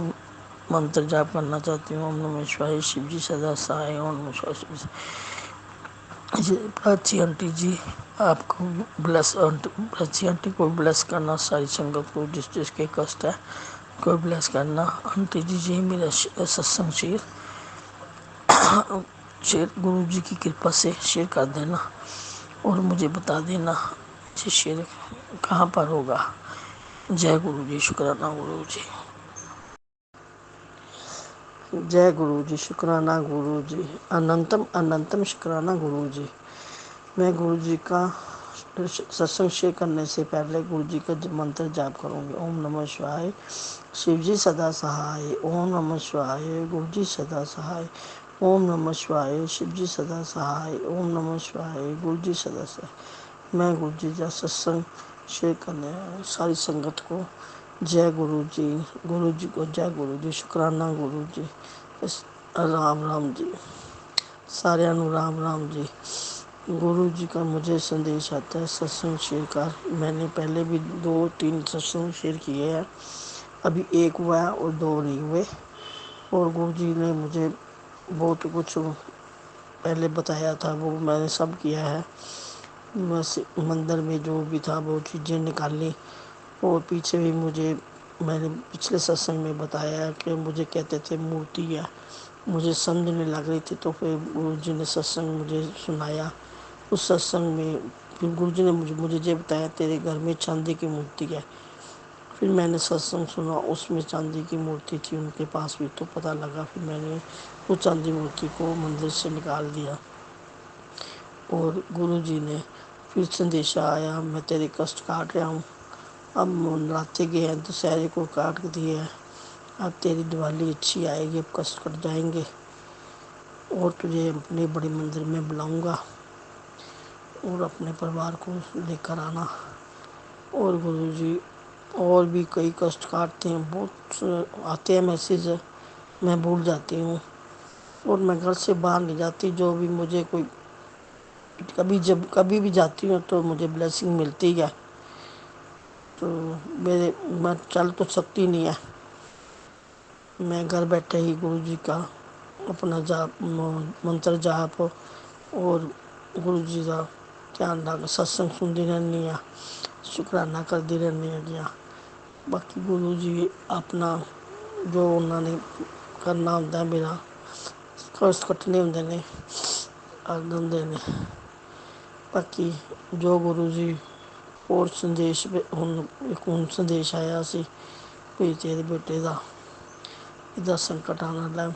S5: मंत्र जाप करना चाहती हूँ। ओम नमः शिवाय, शिव जी सदा सहाय। ओम नमः शिवाय, शिव जी। जी, प्राची आंटी जी, आपको प्राची आंटी को ब्लेस करना, सारी संगत को जिस जिसके कष्ट है को ब्लेस करना। आंटी जी जी मेरा सत्संग शेयर गुरु जी की कृपा से शेयर कर देना और मुझे बता देना ये शेयर कहाँ पर होगा। जय गुरु जी, शुक्राना गुरु जी। जय गुरु जी, शुक्राना गुरु जी। अनंतम अनंतम शुक्राना गुरु जी। मैं गुरु जी का सत्संग शेयर करने से पहले गुरु जी का मंत्र जाप करूंगी। ओम नमः शिवाय, शिव जी सदा सहाय। ओम नमः शिवाय, गुरु जी सदा सहाय। ओम नमः शिवाय, शिव जी सदा सहाय। ओम नमः शिवाय, गुरु जी सदा सहाय। मैं गुरु जी का सत्संग शेयर करने सारी संगत को जय गुरु जी। गुरु जी को जय गुरु जी, शुक्राना गुरु जी। राम राम जी, साਰਿਆਂ ਨੂੰ राम राम जी। गुरु जी का मुझे संदेश आता है सत्संग शेयर कर। मैंने पहले भी 2-3 सत्संग शेयर किए हैं, अभी एक हुआ है और 2 नहीं हुए। और गुरु जी ने मुझे बहुत कुछ पहले बताया था, वो मैंने सब किया है। बस मंदिर में जो भी था वो चीज़ें निकाली। और पीछे भी मैंने पिछले सत्संग में बताया कि मुझे कहते थे मूर्ति है, मुझे समझ नहीं लग रही थी। तो फिर गुरु जी ने सत्संग मुझे सुनाया। उस सत्संग में फिर गुरु जी ने मुझे ये बताया तेरे घर में चांदी की मूर्ति है। फिर मैंने सत्संग सुना, उसमें चांदी की मूर्ति थी उनके पास भी। तो पता लगा, फिर मैंने उस चांदी मूर्ति को मंदिर से निकाल दिया। और गुरु जी ने फिर संदेशा आया, मैं तेरे कष्ट काट रहा हूँ। अब नवरात्रे गए हैं, दशहरे को काट दिए हैं, अब तेरी दिवाली अच्छी आएगी, अब कष्ट कट जाएंगे और तुझे अपने बड़े मंदिर में बुलाऊंगा और अपने परिवार को लेकर आना। और गुरु जी और भी कई कष्ट काटते हैं, बहुत आते हैं मैसेज, मैं भूल जाती हूँ और मैं घर से बाहर नहीं जाती। जो भी मुझे कोई कभी भी जाती हूँ तो मुझे ब्लेसिंग मिलती है। तो मैं चल तो सकती नहीं है, मैं घर बैठे ही गुरु जी का अपना जाप मंत्र जाप और गुरु जी का ध्यान रख सत्संग सुनती रहनी है, शुक्राना करती रहनी है जी। बाकी गुरु जी अपना जो उन्होंने करना होंदा है, मेरा कष्ट कट्टने होंदे ने, आदत होंदे ने। बाकी जो गुरु जी और संदेश ਹੁਣ संदेश आया सी भी तेरे बेटे का इदा संकट आना लै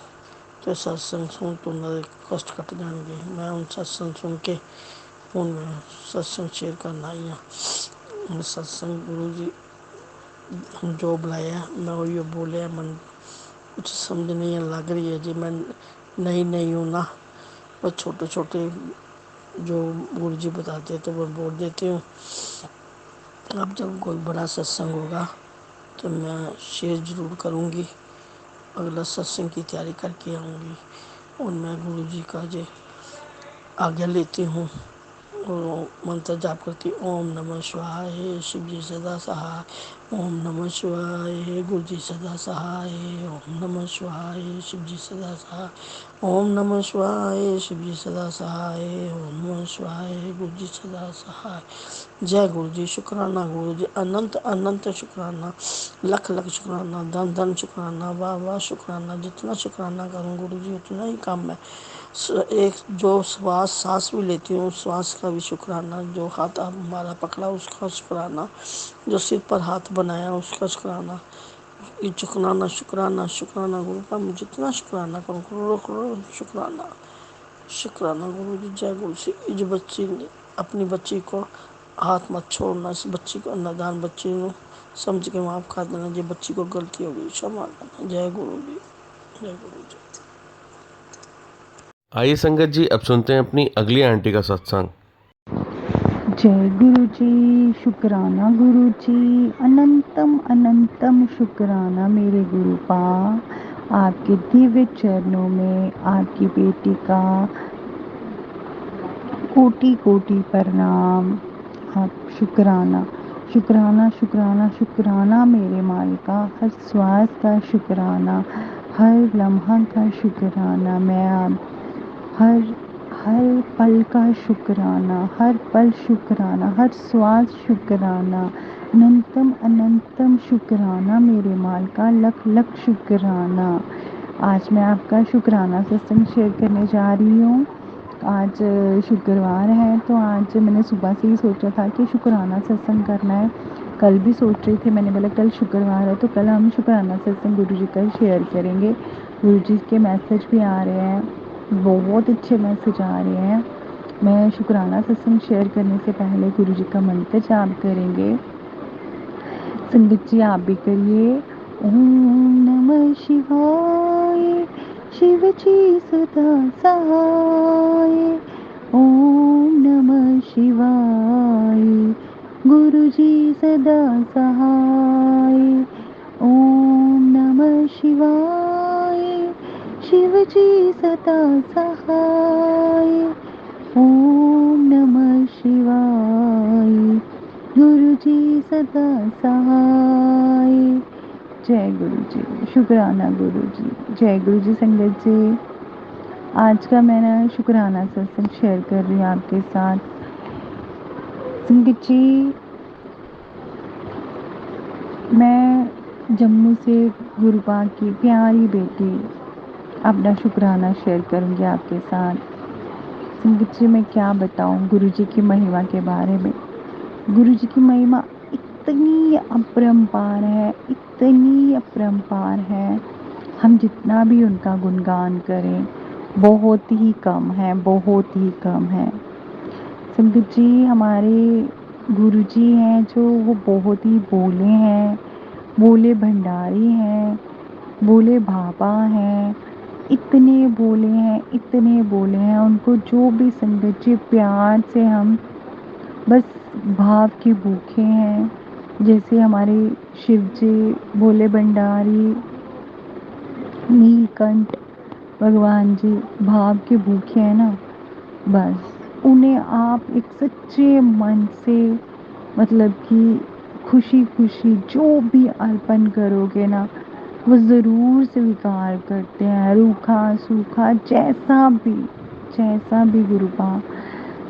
S5: तो सत्संग सुन तो उन्होंने कष्ट कट जाएंगे। मैं उन सत्संग सुन के हूँ मैं सत्संग शेयर करना आई हाँ। सत्संग गुरु जी जो बुलाया मैं वही बोलिया, मन कुछ समझ नहीं लग रही है जी। मैं नहीं हूँ ना, बस छोटे छोटे जो गुरु जी बताते हैं तो मैं बोल देती हूँ। अब जब कोई बड़ा सत्संग होगा तो मैं शेयर ज़रूर करूँगी, अगला सत्संग की तैयारी करके आऊँगी। और मैं गुरु जी का जो आज्ञा लेती हूँ और मंत्र जाप करती हूँ। ओम नमः शिवाय, शिव जी सदा सहाय। ओम नमः शिवाय, गुरु जी सदा सहाय। ओम नमः शिवाय, शिव जी सदा सहाय। ओम नमः शिवाय, शिव जी सदा सहाय। ओम नमः शिवाय, गुरु जी सदा सहाय। जय गुरु जी, शुक्राना गुरु जी। अनंत अनंत शुक्राना, लख लख शुक्राना, धन धन शुक्राना, वाह वाह शुक्राना। जितना शुक्राना करूँ गुरु जी उतना ही कम है। एक जो सांस भी लेती हूँ, श्वास का भी शुक्राना। जो हाथ हमारा पकड़ा उसका शुक्राना, जो सिर पर हाथ बनाया उसका शुक्राना। ये शुक्राना शुक्राना शुक्राना गुरु का मैं जितना शुक्राना करूँ करोड़ों करोड़ शुक्राना। शुक्राना गुरु जी। जय गुरु जी। इस बच्ची ने अपनी बच्ची को हाथ मत छोड़ना, इस बच्ची को अन्नदान बच्ची को समझ के माफ़ कर देना, जो बच्ची को गलती होगी क्षमा करना। जय गुरु जी, जय गुरु जी।
S1: आइए संगत जी, अब सुनते हैं अपनी अगली आंटी का सत्संग।
S6: जय गुरु जी, शुक्राना गुरु जी, अनंतम अनंतम शुक्राना मेरे गुरुपा। आपके दिव्य चरणों में आपकी बेटी का कोटि कोटि प्रणाम। आप शुक्राना शुक्राना शुक्राना शुक्राना मेरे मालिका, हर श्वास का शुक्राना, हर लम्हा का शुक्राना, मैं आप हर हर पल का शुक्राना, हर पल शुक्राना, हर श्वास शुक्राना, अनंतम अनंतम शुक्राना मेरे मालिका, लख लख शुक्राना। आज मैं आपका शुक्राना सत्संग शेयर करने जा रही हूँ। आज शुक्रवार है, तो आज मैंने सुबह से ही सोचा था कि शुक्राना सत्संग करना है। कल भी सोच रही थी, मैंने बोला कल शुक्रवार है तो कल हम शुक्राना सत्संग गुरुजी का शेयर करेंगे। गुरुजी के मैसेज भी आ रहे हैं, बहुत अच्छे मैसेज आ रहे हैं। मैं शुक्राना सत्संग शेयर करने से पहले गुरुजी का मंत्र जाप करेंगे। संगत जी आप भी करिए। ओम नमः शिवाय, शिव जी सदा सहाय। ओम नमः शिवाय, गुरु जी सदा सहाय। ओम नमः शिवाय, शिव जी सदा सहाय। ओम नमः शिवाय, गुरु जी सदा सहाय। जय गुरु जी, शुक्राना गुरु जी, जय गुरु जी। संगत जी आज का मैं शुक्राना सत्संग शेयर कर रही हूँ आपके साथ। संगत जी मैं जम्मू से गुरुपाक की प्यारी बेटी अपना शुक्राना शेयर करूँगी आपके साथ। संगत जी मैं क्या बताऊँ गुरु जी की महिमा के बारे में। गुरु जी की महिमा इतनी अपरंपार है, इतनी अपरंपार है, हम जितना भी उनका गुणगान करें बहुत ही कम है, बहुत ही कम है। संगत जी हमारे गुरु जी हैं जो वो बहुत ही भोले हैं, भोले भंडारी हैं, भोले बाबा हैं, इतने भोले हैं, इतने भोले हैं। उनको जो भी संगत जी प्यार से हम बस भाव के भूखे हैं। जैसे हमारे शिव जी भोले भंडारी, नीलकंठ भगवान जी भाव के भूखे हैं ना, बस उन्हें आप एक सच्चे मन से मतलब कि खुशी खुशी जो भी अर्पण करोगे ना वो ज़रूर स्वीकार करते हैं, रूखा सूखा जैसा भी गुरुपा।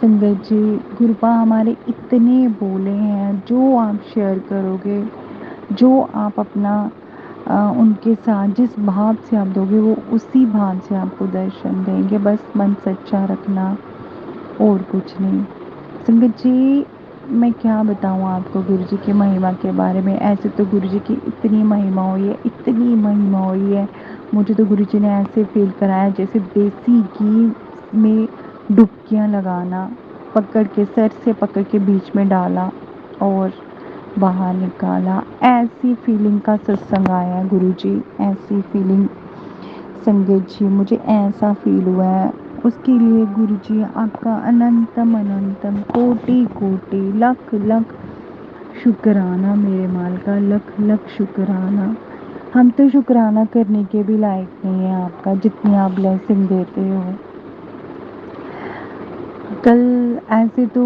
S6: संगत जी गुरुपा हमारे इतने बोले हैं, जो आप शेयर करोगे, जो आप अपना उनके साथ जिस भाव से आप दोगे वो उसी भाव से आपको दर्शन देंगे। बस मन सच्चा रखना और कुछ नहीं। संगत जी मैं क्या बताऊँ आपको गुरु जी की महिमा के बारे में। ऐसे तो गुरु जी की इतनी महिमा हुई है, इतनी महिमा हुई है। मुझे तो गुरु जी ने ऐसे फील कराया जैसे देसी घी में डुबकियाँ लगाना, पकड़ के सर से पकड़ के बीच में डाला और बाहर निकाला। ऐसी फीलिंग का सत्संग आया गुरु जी, ऐसी फीलिंग संगत जी मुझे ऐसा फील हुआ है। उसके लिए गुरु जी आपका अनंतम अनंतम कोटि कोटि लख लख शुक्राना मेरे माल का, लख लख शुक्राना। हम तो शुक्राना करने के भी लायक नहीं है आपका, जितनी आप ब्लेसिंग देते हो। कल ऐसे तो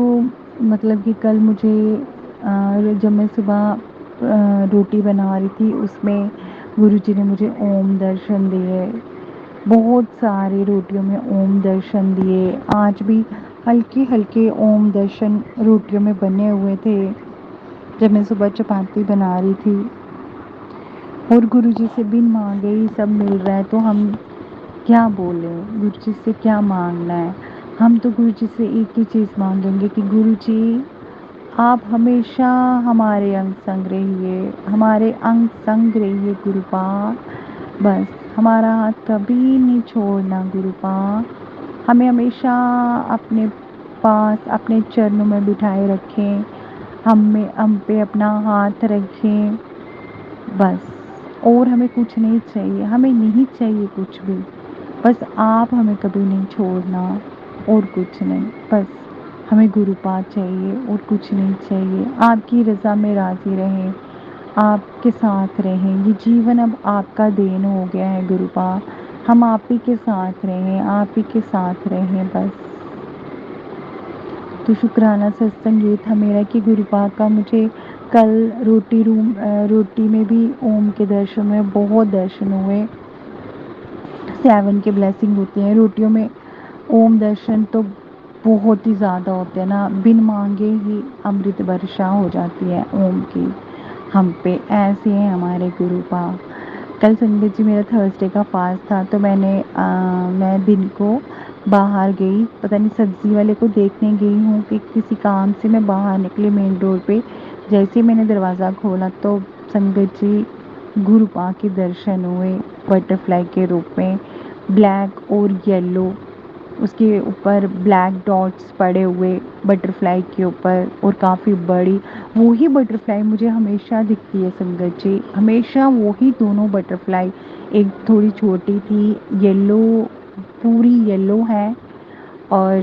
S6: मतलब कि कल मुझे जब मैं सुबह रोटी बना रही थी उसमें गुरुजी ने मुझे ओम दर्शन दिए, बहुत सारी रोटियों में ओम दर्शन दिए। आज भी हल्के हल्के ओम दर्शन रोटियों में बने हुए थे जब मैं सुबह चपाती बना रही थी। और गुरुजी से बिन मांगे ही सब मिल रहा है तो हम क्या बोले, गुरुजी से क्या मांगना है। हम तो गुरुजी से एक ही चीज़ मांगेंगे कि गुरुजी आप हमेशा हमारे अंग संग रहिए, हमारे अंग संग रहिए गुरुपा। बस हमारा हाथ कभी नहीं छोड़ना गुरुपा। हमें हमेशा अपने पास अपने चरणों में बिठाए रखें, हम पे अपना हाथ रखें बस। और हमें कुछ नहीं चाहिए, हमें नहीं चाहिए कुछ भी, बस आप हमें कभी नहीं छोड़ना और कुछ नहीं। बस हमें गुरुपाद चाहिए और कुछ नहीं चाहिए। आपकी रज़ा में राज़ी रहें, आपके साथ रहें। ये जीवन अब आपका देन हो गया है गुरुपा, हम आप ही के साथ रहें, आप ही के साथ रहें बस। तो शुक्राना सत्संग ये था मेरा कि गुरुपा का मुझे कल रोटी में भी ओम के दर्शन हुए, बहुत दर्शन हुए। 7 के ब्लेसिंग होते हैं रोटियों में। ओम दर्शन तो बहुत ही ज़्यादा होते हैं ना, बिन मांगे ही अमृत वर्षा हो जाती है ओम की हम पे। ऐसे हैं हमारे गुरु पा। कल संगत जी मेरा थर्सडे का फास्ट था, तो मैं दिन को बाहर गई, पता नहीं सब्जी वाले को देखने गई हूँ कि किसी काम से मैं बाहर निकली मेन रोड पे। जैसे ही मैंने दरवाज़ा खोला तो संगत जी गुरु पा के दर्शन हुए बटरफ्लाई के रूप में, ब्लैक और येलो, उसके ऊपर ब्लैक डॉट्स पड़े हुए बटरफ्लाई के ऊपर, और काफ़ी बड़ी। वही बटरफ्लाई मुझे हमेशा दिखती है संगत जी, हमेशा वही दोनों बटरफ्लाई। एक थोड़ी छोटी थी, येलो, पूरी येलो है, और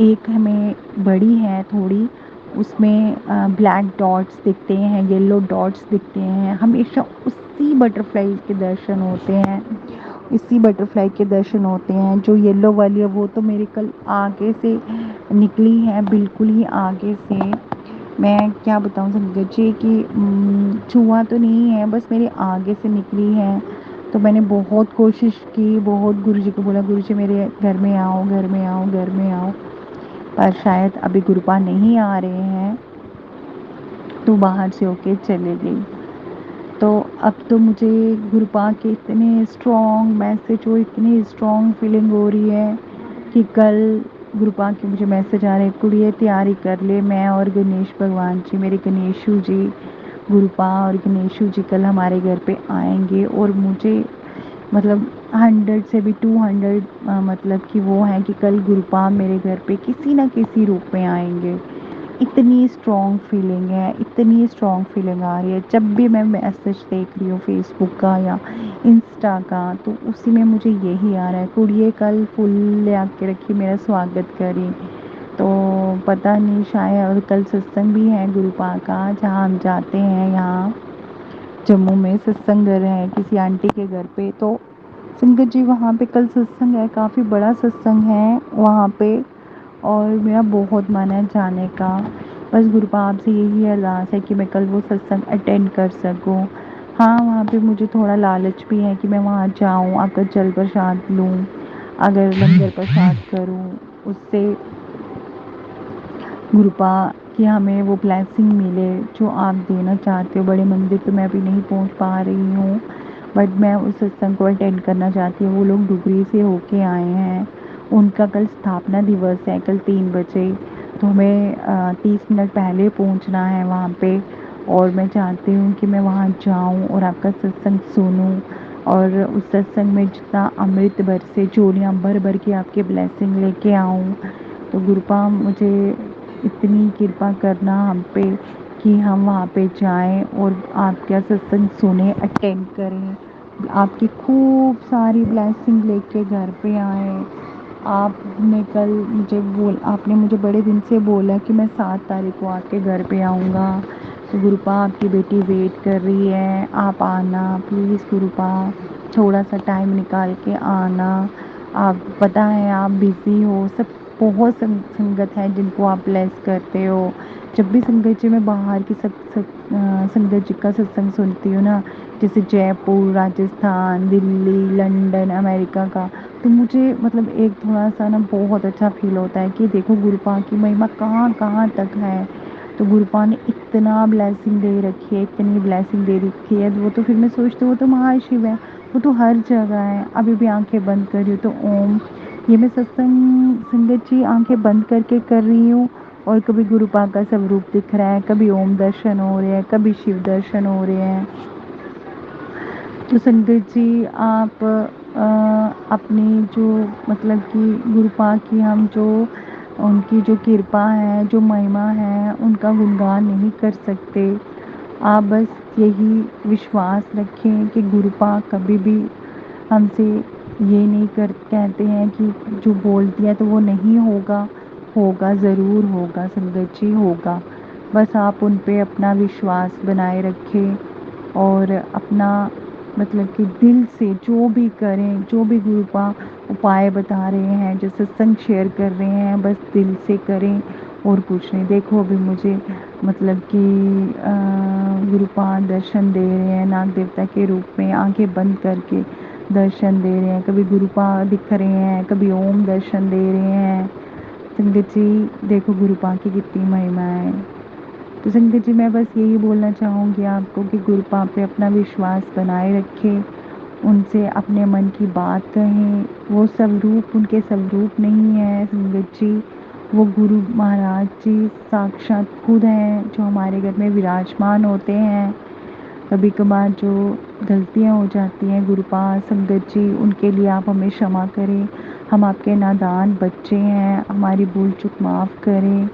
S6: एक हमें बड़ी है थोड़ी, उसमें ब्लैक डॉट्स दिखते हैं, येलो डॉट्स दिखते हैं। हमेशा उसी बटरफ्लाई के दर्शन होते हैं, इसी बटरफ्लाई के दर्शन होते हैं। जो येलो वाली है वो तो मेरे कल आगे से निकली है, बिल्कुल ही आगे से। मैं क्या बताऊँ संगत जी कि छुआ तो नहीं है, बस मेरे आगे से निकली है। तो मैंने बहुत कोशिश की, बहुत गुरुजी को बोला, गुरुजी मेरे घर में आओ, घर में आओ, घर में आओ, पर शायद अभी गुरुपा नहीं आ रहे हैं, तो बाहर से होके चले गई। तो अब तो मुझे गुरुपा के इतने स्ट्रॉन्ग मैसेज और इतनी स्ट्रॉन्ग फीलिंग हो रही है कि कल गुरुपा के मुझे मैसेज आ रहे हैं, कुड़िए तैयारी कर ले, मैं और गणेश भगवान जी, मेरे गणेशू जी, गुरुपा और गणेशू जी कल हमारे घर पे आएंगे। और मुझे मतलब 100 से भी 200 मतलब कि वो है कि कल गुरुपा मेरे घर पे किसी ना किसी रूप में आएंगे। इतनी स्ट्रॉन्ग फीलिंग है, इतनी स्ट्रॉन्ग फीलिंग आ रही है। जब भी मैं मैसेज देख रही हूँ फेसबुक का या इंस्टा का, तो उसी में मुझे यही आ रहा है, कुड़िए कल फूल ले आके रखी, मेरा स्वागत करी। तो पता नहीं, शायद कल सत्संग भी है गुरुपा का, जहाँ हम जाते हैं, यहाँ जम्मू में सत्संग घर है किसी आंटी के घर पे। तो संगत जी वहाँ पे कल सत्संग है, काफ़ी बड़ा सत्संग है वहाँ पे, और मेरा बहुत मन है जाने का। बस गुरुपा आपसे यही अरदास है कि मैं कल वो सत्संग अटेंड कर सकूं। हाँ, वहाँ पे मुझे थोड़ा लालच भी है कि मैं वहाँ जाऊँ, अगर जल प्रसाद लूँ, अगर लंगर प्रसाद करूँ, उससे गुरुपा कि हमें वो ब्लेसिंग मिले जो आप देना चाहते हो। बड़े मंदिर तो मैं अभी नहीं पहुँच पा रही हूँ, बट मैं उस सत्संग को अटेंड करना चाहती हूँ। वो लोग डुगरी से होके आए हैं, उनका कल स्थापना दिवस है, कल 3 बजे, तो हमें 30 मिनट पहले पहुँचना है वहाँ पे। और मैं चाहती हूँ कि मैं वहाँ जाऊँ और आपका सत्संग सुनूँ, और उस सत्संग में जितना अमृत बरसे, चोलियाँ भर भर के आपके ब्लेसिंग लेके आऊँ। तो गुरुपा मुझे इतनी कृपा करना हम पे कि हम वहाँ पे जाएं और आपका सत्संग सुने, अटेंड करें, आपकी खूब सारी ब्लेसिंग लेके घर पे आए। आपने मुझे बड़े दिन से बोला कि मैं 7 तारीख को आपके घर पे आऊँगा। तो गुरुपा आपकी बेटी वेट कर रही है, आप आना प्लीज़ गुरुपा, थोड़ा सा टाइम निकाल के आना। आप पता है आप बिज़ी हो, सब बहुत संगत है जिनको आप ब्लेस करते हो। जब भी संगत जी मैं बाहर की संगत जी का सत्संग सुनती हूँ ना, जैसे जयपुर, राजस्थान, दिल्ली, लंदन, अमेरिका का, तो मुझे मतलब एक थोड़ा सा ना बहुत अच्छा फील होता है कि देखो गुरुपा की महिमा कहाँ कहाँ तक है। तो गुरुपा ने इतना ब्लेसिंग दे रखी है, इतनी ब्लेसिंग दे रखी है, वो तो फिर मैं सोचती हूँ वो तो महाशिव है, वो तो हर जगह है। अभी भी आंखें बंद कर रही हूँ तो ओम, ये मैं सत्संग संगत जी आंखें बंद करके कर रही हूँ, और कभी गुरुपा का स्वरूप दिख रहा है, कभी ओम दर्शन हो रहे हैं, कभी शिव दर्शन हो रहे हैं। तो संगत जी आप अपनी जो मतलब कि गुरुपा की हम जो उनकी जो कृपा है, जो महिमा है, उनका गुणगान नहीं कर सकते। आप बस यही विश्वास रखें कि गुरुपा कभी भी हमसे ये नहीं कहते हैं कि जो बोल दिया तो वो नहीं होगा, होगा ज़रूर होगा संगत जी, होगा। बस आप उन पे अपना विश्वास बनाए रखें, और अपना मतलब कि दिल से जो भी करें, जो भी गुरुपा उपाय बता रहे हैं, जो सत्संग शेयर कर रहे हैं, बस दिल से करें और कुछ नहीं। देखो अभी मुझे मतलब कि गुरुपाद दर्शन दे रहे हैं नाग देवता के रूप में, आंखें बंद करके दर्शन दे रहे हैं। कभी गुरुपाद दिख रहे हैं, कभी ओम दर्शन दे रहे हैं। संगत जी देखो गुरुपा की कितनी महिमा है। तो संगत जी मैं बस यही बोलना चाहूँगी आपको कि गुरुपा पे अपना विश्वास बनाए रखें, उनसे अपने मन की बात कहें। वो स्वरूप उनके स्वरूप नहीं है संगत जी, वो गुरु महाराज जी साक्षात खुद हैं जो हमारे घर में विराजमान होते हैं। कभी कभार जो गलतियाँ हो जाती हैं गुरुपाद संगत जी, उनके लिए आप हमें क्षमा करें। हम आपके नादान बच्चे हैं, हमारी भूल चूक माफ़ करें।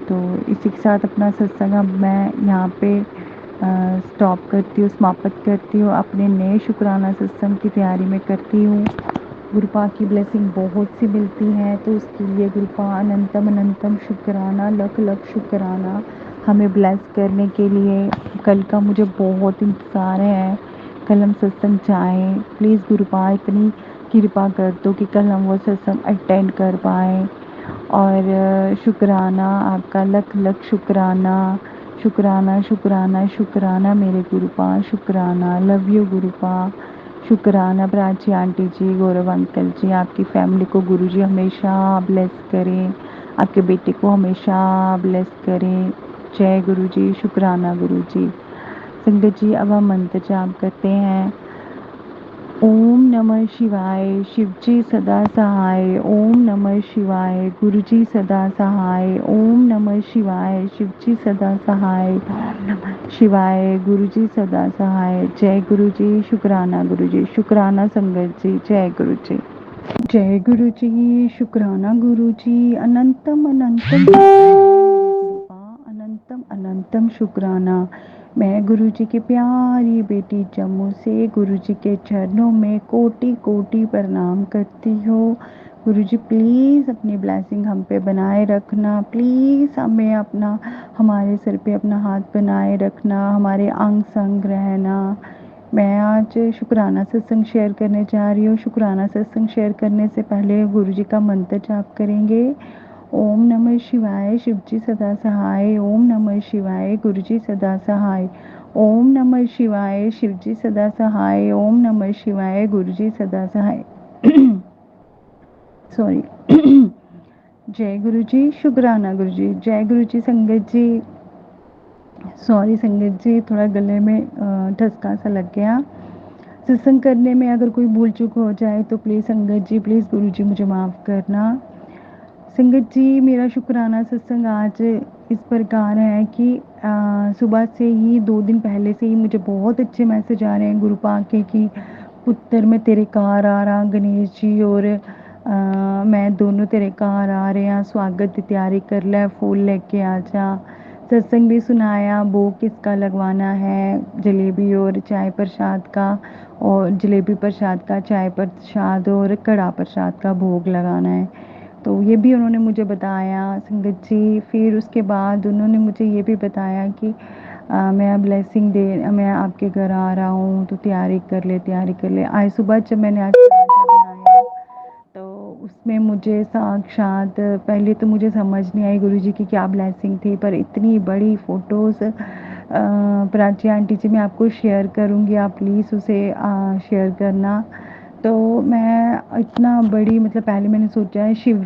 S6: तो इसी के साथ अपना सत्संग अब मैं यहाँ पे स्टॉप करती हूँ, समाप्त करती हूँ। अपने नए शुक्राना सत्संग की तैयारी में करती हूँ। गुरुपा की ब्लेसिंग बहुत सी मिलती है, तो उसके लिए गुरुपा अनंतम अनंतम शुक्राना, लख लख शुक्राना हमें ब्लेस करने के लिए। कल का मुझे बहुत इंतज़ार है, कल हम सत्संग जाएँ। प्लीज़ गुरुपा इतनी कृपा कर दो कि कल हम वो सत्संग अटेंड कर पाएँ। और शुक्राना आपका, लख लख शुक्राना, शुक्राना शुक्राना शुक्राना मेरे गुरुपा, शुक्राना। लव यू गुरुपा, शुक्राना प्राची आंटी जी, गौरव अंकल जी। आपकी फैमिली को गुरुजी हमेशा ब्लेस करें, आपके बेटे को हमेशा ब्लेस करें। जय गुरुजी, शुक्राना गुरुजी। संगत जी अब हम मंत्र जाप करते हैं। ओम नमः शिवाय, शिवजी सदा सहाय। ओम नमः शिवाय, गुरुजी सदा सहाय। ओम नमः शिवाय, शिवजी सदा सहाय। ओम नमः शिवाय, गुरुजी सदा सहाय। जय गुरुजी, शुक्राना गुरुजी, शुक्राना संगत जी। जय गुरुजी, जय गुरुजी, शुक्राना गुरुजी। अनंतम अनंतम अनंतम अनंतम शुक्राना। मैं गुरुजी की प्यारी बेटी जम्मू से गुरुजी के चरणों में कोटि कोटि प्रणाम करती हूँ। गुरुजी प्लीज़ अपनी ब्लेसिंग हम पे बनाए रखना, प्लीज़ हमें अपना, हमारे सिर पे अपना हाथ बनाए रखना, हमारे अंग संग रहना। मैं आज शुक्राना सत्संग शेयर करने जा रही हूँ। शुक्राना सत्संग शेयर करने से पहले गुरुजी का मंत्र जाप करेंगे। ओम नमः शिवाय, शिवजी सदा सहाय। ओम नमः शिवाय, गुरुजी सदा सहाय। ओम नमः शिवाय, शिवजी सदा सहाय। ओम नमः शिवाय, गुरुजी सदा सहाय। सॉरी। जय गुरुजी, शुक्राना गुरुजी। जय गुरुजी संगत जी। सॉरी संगत जी, थोड़ा गले में ठसका सा लग गया। सत्संग करने में अगर कोई भूल चूक हो जाए तो प्लीज़ संगत जी, प्लीज़ गुरुजी मुझे माफ़ करना। संगत जी मेरा शुक्राना सत्संग आज इस प्रकार है कि सुबह से ही 2 दिन पहले से ही मुझे बहुत अच्छे मैसेज आ रहे हैं गुरुपा के कि पुत्र मैं तेरे घर आ रहा, गणेश जी और मैं दोनों तेरे घर आ रहे हैं, स्वागत की तैयारी कर ले, फूल लेके आ जा। सत्संग भी सुनाया, भोग किसका लगवाना है, जलेबी और चाय प्रसाद का, और जलेबी प्रसाद का, चाय प्रसाद और कड़ा प्रसाद का भोग लगाना है। तो ये भी उन्होंने मुझे बताया संगत जी। फिर उसके बाद उन्होंने मुझे ये भी बताया कि मैं ब्लेसिंग दे, मैं आपके घर आ रहा हूँ तो तैयारी कर ले, तैयारी कर ले। आज सुबह जब मैंने आज पराठा बनाया तो उसमें मुझे साक्षात, पहले तो मुझे समझ नहीं आई गुरुजी की क्या ब्लेसिंग थी, पर इतनी बड़ी फ़ोटोज़ प्राची आंटी जी मैं आपको शेयर करूँगी, आप प्लीज़ उसे शेयर करना। तो मैं इतना बड़ी, मतलब पहले मैंने सोचा है शिव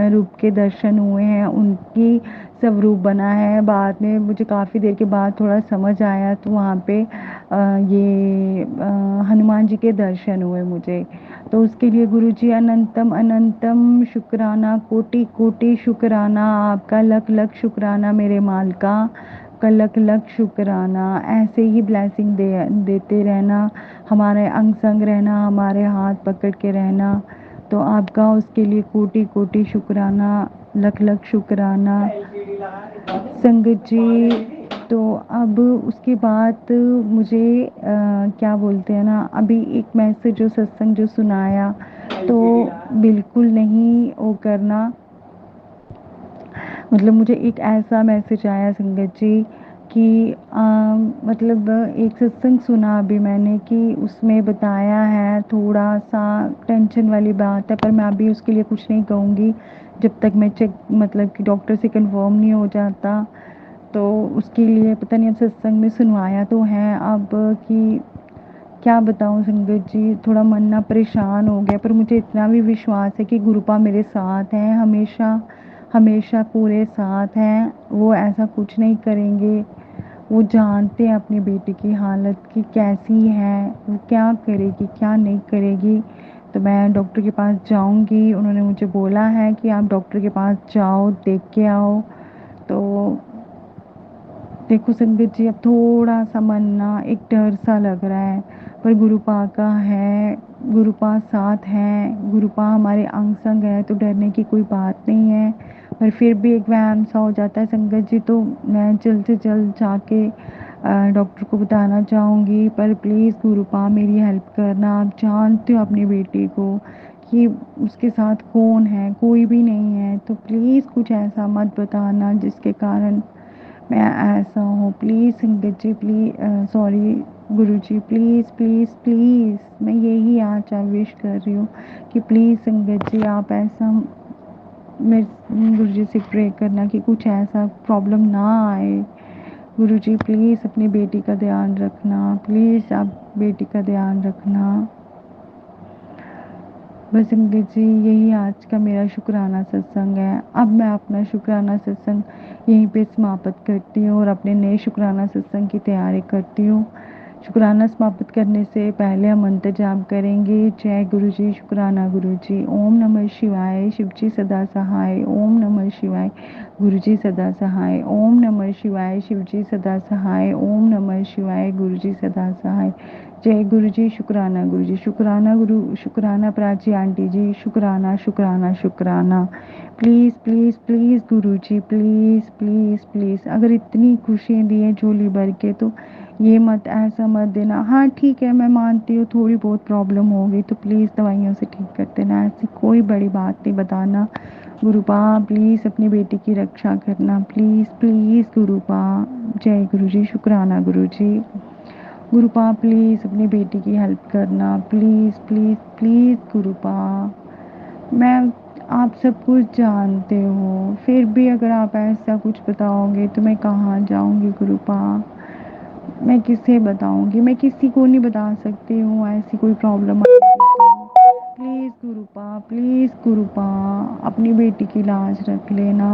S6: रूप के दर्शन हुए हैं, उनकी स्वरूप बना है। बाद में मुझे काफ़ी देर के बाद थोड़ा समझ आया तो वहाँ पे ये हनुमान जी के दर्शन हुए मुझे। तो उसके लिए गुरुजी अनंतम अनंतम शुक्राना, कोटि कोटि शुक्राना आपका, लख लख शुक्राना मेरे मालिका का, लख लख शुक्राना। ऐसे ही ब्लेसिंग देते रहना, हमारे अंग संग रहना, हमारे हाथ पकड़ के रहना। तो आपका उसके लिए कोटि कोटि शुक्राना, लख लख शुक्राना संगत जी। तो अब उसके बाद मुझे क्या बोलते हैं ना, अभी एक मैसेज जो सत्संग जो सुनाया तो बिल्कुल नहीं वो करना, मतलब मुझे एक ऐसा मैसेज आया संगत जी कि मतलब एक सत्संग सुना अभी मैंने कि उसमें बताया है, थोड़ा सा टेंशन वाली बात है, पर मैं अभी उसके लिए कुछ नहीं कहूँगी जब तक मैं चेक मतलब कि डॉक्टर से कंफर्म नहीं हो जाता। तो उसके लिए पता नहीं, अब सत्संग में सुनवाया तो है, अब कि क्या बताऊँ संगत जी, थोड़ा मन ना परेशान हो गया, पर मुझे इतना भी विश्वास है कि गुरुपा मेरे साथ हैं, हमेशा हमेशा पूरे साथ हैं। वो ऐसा कुछ नहीं करेंगे। वो जानते हैं अपनी बेटी की हालत कि कैसी है, वो क्या करेगी क्या नहीं करेगी। तो मैं डॉक्टर के पास जाऊंगी, उन्होंने मुझे बोला है कि आप डॉक्टर के पास जाओ, देख के आओ। तो देखो संगत जी, अब थोड़ा सा मन ना एक डर सा लग रहा है, पर गुरुपा का है, गुरुपा साथ हैं, गुरुपा हमारे अंग संग है, तो डरने की कोई बात नहीं है। पर फिर भी एक वहम सा हो जाता है संगत जी, तो मैं जल्द से जल्द जाके डॉक्टर को बताना चाहूँगी। पर प्लीज़ गुरुपा मेरी हेल्प करना, आप जानते हो अपनी बेटी को कि उसके साथ कौन है, कोई भी नहीं है, तो प्लीज़ कुछ ऐसा मत बताना जिसके कारण मैं ऐसा हूँ। प्लीज़ संगत जी, please sorry Guruji, please please please मैं यही आज विश कर रही हूँ कि प्लीज़ संगत जी आप ऐसा मेरे गुरुजी से प्रे करना कि कुछ ऐसा प्रॉब्लम ना आए। गुरुजी प्लीज़ अपनी बेटी का ध्यान रखना, प्लीज़ आप बेटी का ध्यान रखना। बस संगत जी, यही आज का मेरा शुक्राना सत्संग है। अब मैं अपना शुक्राना सत्संग यहीं पे समाप्त करती हूँ और अपने नए शुक्राना सत्संग की तैयारी करती हूँ। शुक्राना समाप्त करने से पहले हम मंत्र जाप करेंगे। जय गुरु जी, शुक्राना गुरु जी। ओम नमः शिवाय, शिव जी सदा सहाय। ओम नमः शिवाय, गुरु जी सदा सहाय। ओम नमः शिवाय, शिव जी सदा सहाय। ओम नमः शिवाय, गुरु जी सदा सहाय। जय गुरु जी, शुक्राना गुरु जी। शुक्राना गुरु, शुक्राना प्राची आंटी जी, शुक्राना शुक्राना शुक्राना। Please please please Guru ji, please please please, अगर इतनी खुशियाँ दी हैं झोली भर के, तो ये मत ऐसा मत देना। हाँ ठीक है, मैं मानती हूँ थोड़ी बहुत प्रॉब्लम हो गई, तो प्लीज़ दवाइयों से ठीक कर देना, ऐसी कोई बड़ी बात नहीं बताना। गुरुपा प्लीज़ अपनी बेटी की रक्षा करना, प्लीज़ प्लीज़ गुरुपा। जय गुरु जी, शुक्राना गुरु जी। गुरुपा प्लीज़ अपनी बेटी की हेल्प करना, प्लीज़ प्लीज़ प्लीज़ गुरुपा। मैं आप सब कुछ जानते हो, फिर भी अगर आप ऐसा कुछ बताओगे तो मैं कहाँ जाऊँगी गुरुपा। मैं किसे बताऊँगी, मैं किसी को नहीं बता सकती हूँ ऐसी कोई प्रॉब्लम। प्लीज़ गुरुपा, प्लीज़ गुरुपा, अपनी बेटी की लाज रख लेना,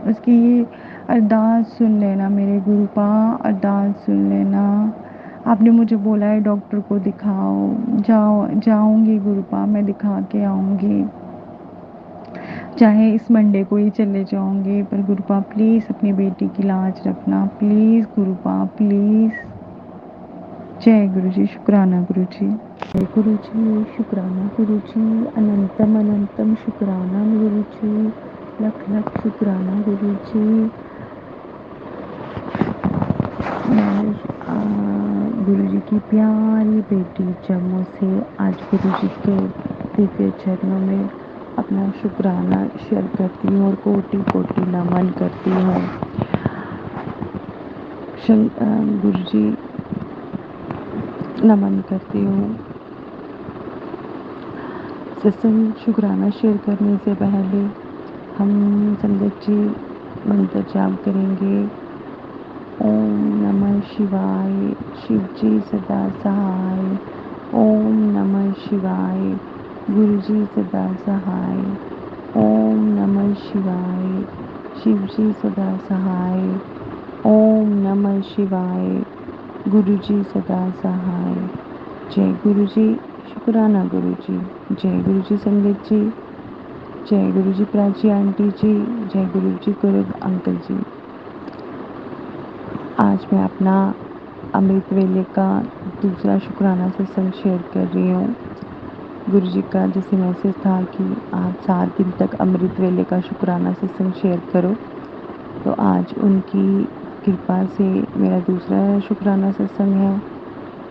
S6: उसकी अरदास सुन लेना मेरे गुरुपा, अरदास सुन लेना। आपने मुझे बोला है डॉक्टर को दिखाओ, जाऊंगी गुरुपा, मैं दिखा के आऊँगी, चाहे इस मंडे को ही चले जाऊंगी, पर गुरुपा प्लीज़ अपनी बेटी की लाज रखना, प्लीज़ गुरुपा प्लीज़। जय गुरु जी, शुक्राना गुरु जी। जय गुरु जी, शुक्राना गुरु जी। अनंतम अनंतम शुक्राना गुरु जी, लख लख शुक्राना गुरु जी। मैं गुरु जी की प्यारी बेटी जम्मू से आज गुरु जी के दिव्य चरणों में अपना शुक्राना शेयर करती हूँ और कोटि कोटि नमन करती हूँ। गुरु जी नमन करती हूँ। सत्संग शुक्राना शेयर करने से पहले हम संगत जी मंत्र जाप करेंगे। ओम नमः शिवाय, शिव जी सदा सहाय। ओम नमः शिवाय, गुरु जी सदा सहाय। ओम नमः शिवाय, शिव जी सदा सहाय। ओम नमः शिवाय, गुरु जी सदा सहाय। जय गुरु जी, शुक्राना गुरु जी। जय गुरु जी संगत जी। जय गुरु जी प्राची आंटी जी। जय गुरु जी गुरु अंकल जी। आज मैं अपना अमृत वेले का दूसरा शुक्राना सत्संग शेयर कर रही हूँ। गुरु जी का जैसे मैसेज था कि आप 7 दिन तक अमृत वेले का शुक्राना सत्संग शेयर करो, तो आज उनकी कृपा से मेरा दूसरा शुक्राना सत्संग है।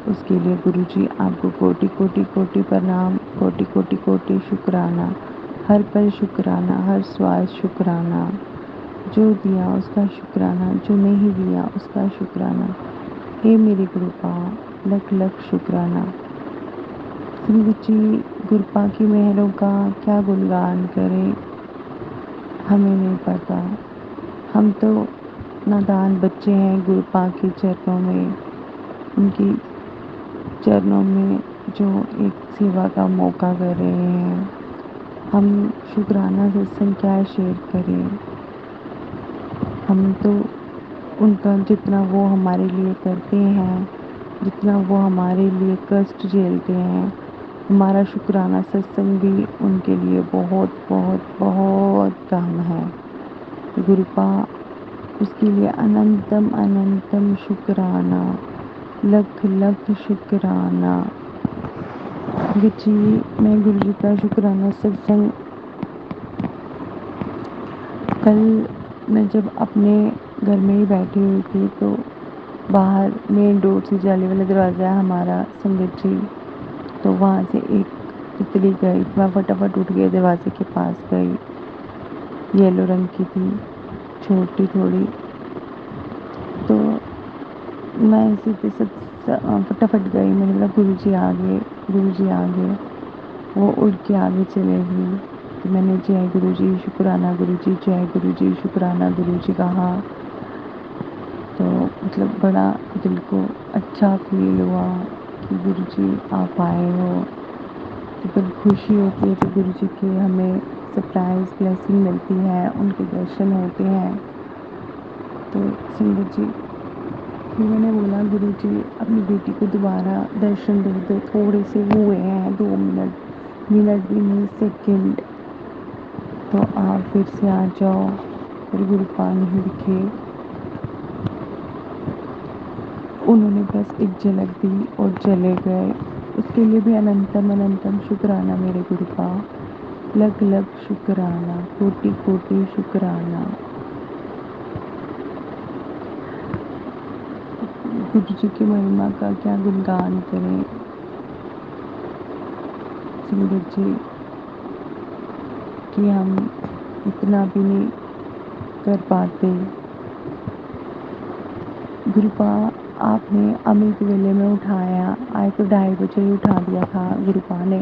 S6: उसके लिए गुरु जी आपको कोटि कोटि कोटि प्रणाम, कोटि कोटि कोटि शुक्राना, हर पल शुक्राना, हर श्वास शुक्राना। जो दिया उसका शुक्राना, जो नहीं दिया उसका शुक्राना। हे मेरे गुरुपा, लख लख शुक्राना। संगत जी, गुरुपा की मेहरों का क्या गुणगान करें, हमें नहीं पता। हम तो नादान बच्चे हैं गुरुपा के चरणों में, उनकी चरणों में जो एक सेवा का मौका कर रहे हैं। हम शुक्राना सत्संग क्या शेयर करें। हम तो उनका जितना वो हमारे लिए करते हैं, जितना वो हमारे लिए कष्ट झेलते हैं, हमारा शुक्राना सत्संग भी उनके लिए बहुत बहुत बहुत कम है। गुरुपा, उसके लिए अनंतम अनंतम शुक्राना, लख लख शुक्राना। जी, मैं गुरु जी का शुक्राना सत्संग कल मैं जब अपने घर में ही बैठी हुई थी तो बाहर मेन डोर से जाली वाला दरवाज़ा है हमारा संगत जी, तो वहाँ से एक तितली गई। मैं फटाफट उठ गई, दरवाजे के पास गई। येलो रंग की थी, छोटी थोड़ी। तो मैं इसी पे फटाफट गई। मैंने बोला गुरुजी आ गए, गुरुजी आ गए। वो उड़ के आगे चले गई। तो मैंने जय गुरुजी शुक्राना गुरुजी, जय गुरुजी शुक्राना गुरुजी कहा। तो मतलब बड़ा दिल को अच्छा फील हुआ कि गुरुजी आप आए हो। तो बड़ी खुशी होती है कि गुरुजी के हमें सरप्राइज ब्लेसिंग मिलती है, उनके दर्शन होते हैं। तो संगत जी, फिर मैंने बोला गुरुजी अपनी बेटी को दोबारा दर्शन दे दो, थोड़े से हुए हैं 2 मिनट, मिनट भी नहीं सेकंड, तो आप फिर से आ जाओ। फिर गुरुपा नहीं दिखे। उन्होंने बस एक झलक दी और चले गए। उसके लिए भी अनंतम अनंतम शुक्राना मेरे गुरुपा, लख लख शुक्राना, कोटि कोटि शुक्राना। गुरु जी की महिमा का क्या गुणगान करें संगत जी, कि हम इतना भी नहीं कर पाते। गुरुपा आपने अमृत वेले में उठाया, आए तो 2:30 बजे ही उठा दिया था गुरुपा ने।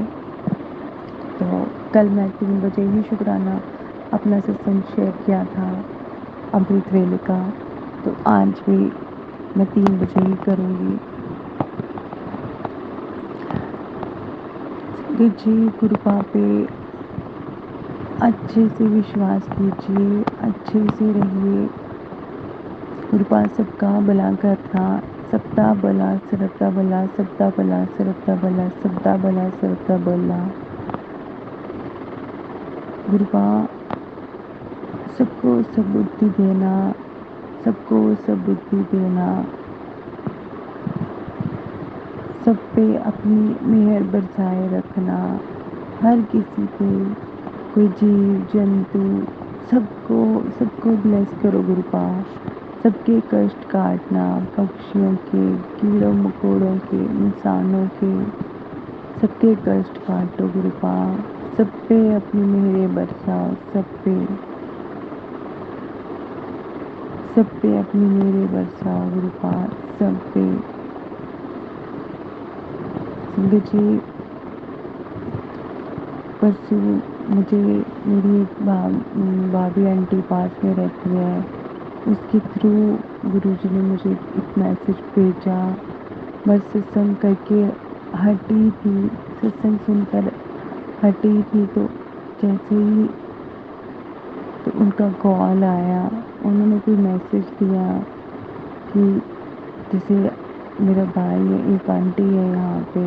S6: तो कल मैं 3 बजे ही शुक्राना अपना सत्संग शेयर किया था अमृत वेले का, तो आज भी मैं 3 बजे ही करूँगी। जी, गुरुपा पे अच्छे से विश्वास कीजिए, अच्छे से रहिए। गुरुपा सबका भला करना, सबका भला सरता भला, सबका भला सरता भला, सबका भला सरता भला। गुरुपा सबको सबुद्धि देना, सबको सबुद्धि देना, सब पे अपनी मेहर बरसाए रखना। हर किसी पे, कोई जीव जंतु, सबको सबको ब्लेस करो गुरुपा। सबके कष्ट काटना, पक्षियों के, कीड़ों मकोड़ों के, इंसानों के, सबके कष्ट काटो गुरुपा। सब पे अपनी मेहरें बरसाओ, सब पे अपनी मेहरें बरसाओ गुरुपा, सब पे। संगत जी, परसों मुझे मेरी एक भाभी आंटी पास में रहती है, उसके थ्रू गुरुजी ने मुझे एक मैसेज भेजा। मैं सत्संग करके हटी थी, सत्संग सुनकर हटी थी, तो जैसे ही तो उनका कॉल आया। उन्होंने कोई मैसेज दिया कि जैसे मेरा भाई है, एक आंटी है यहाँ पे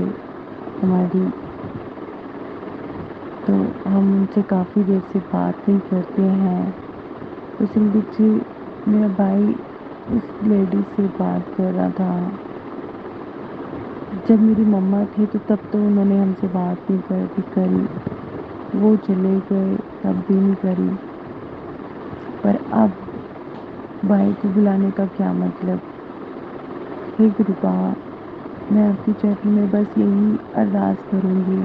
S6: हमारी, तो हम उनसे काफ़ी देर से बात नहीं करते हैं। तो संगत जी, मेरा भाई उस लेडी से बात कर रहा था। जब मेरी मम्मा थी तो तब तो उन्होंने हमसे बात नहीं करी, वो चले गए तब भी नहीं करी। पर अब भाई को बुलाने का क्या मतलब। हे गुरुपा, मैं आपकी चरण में बस यही अरदास करूँगी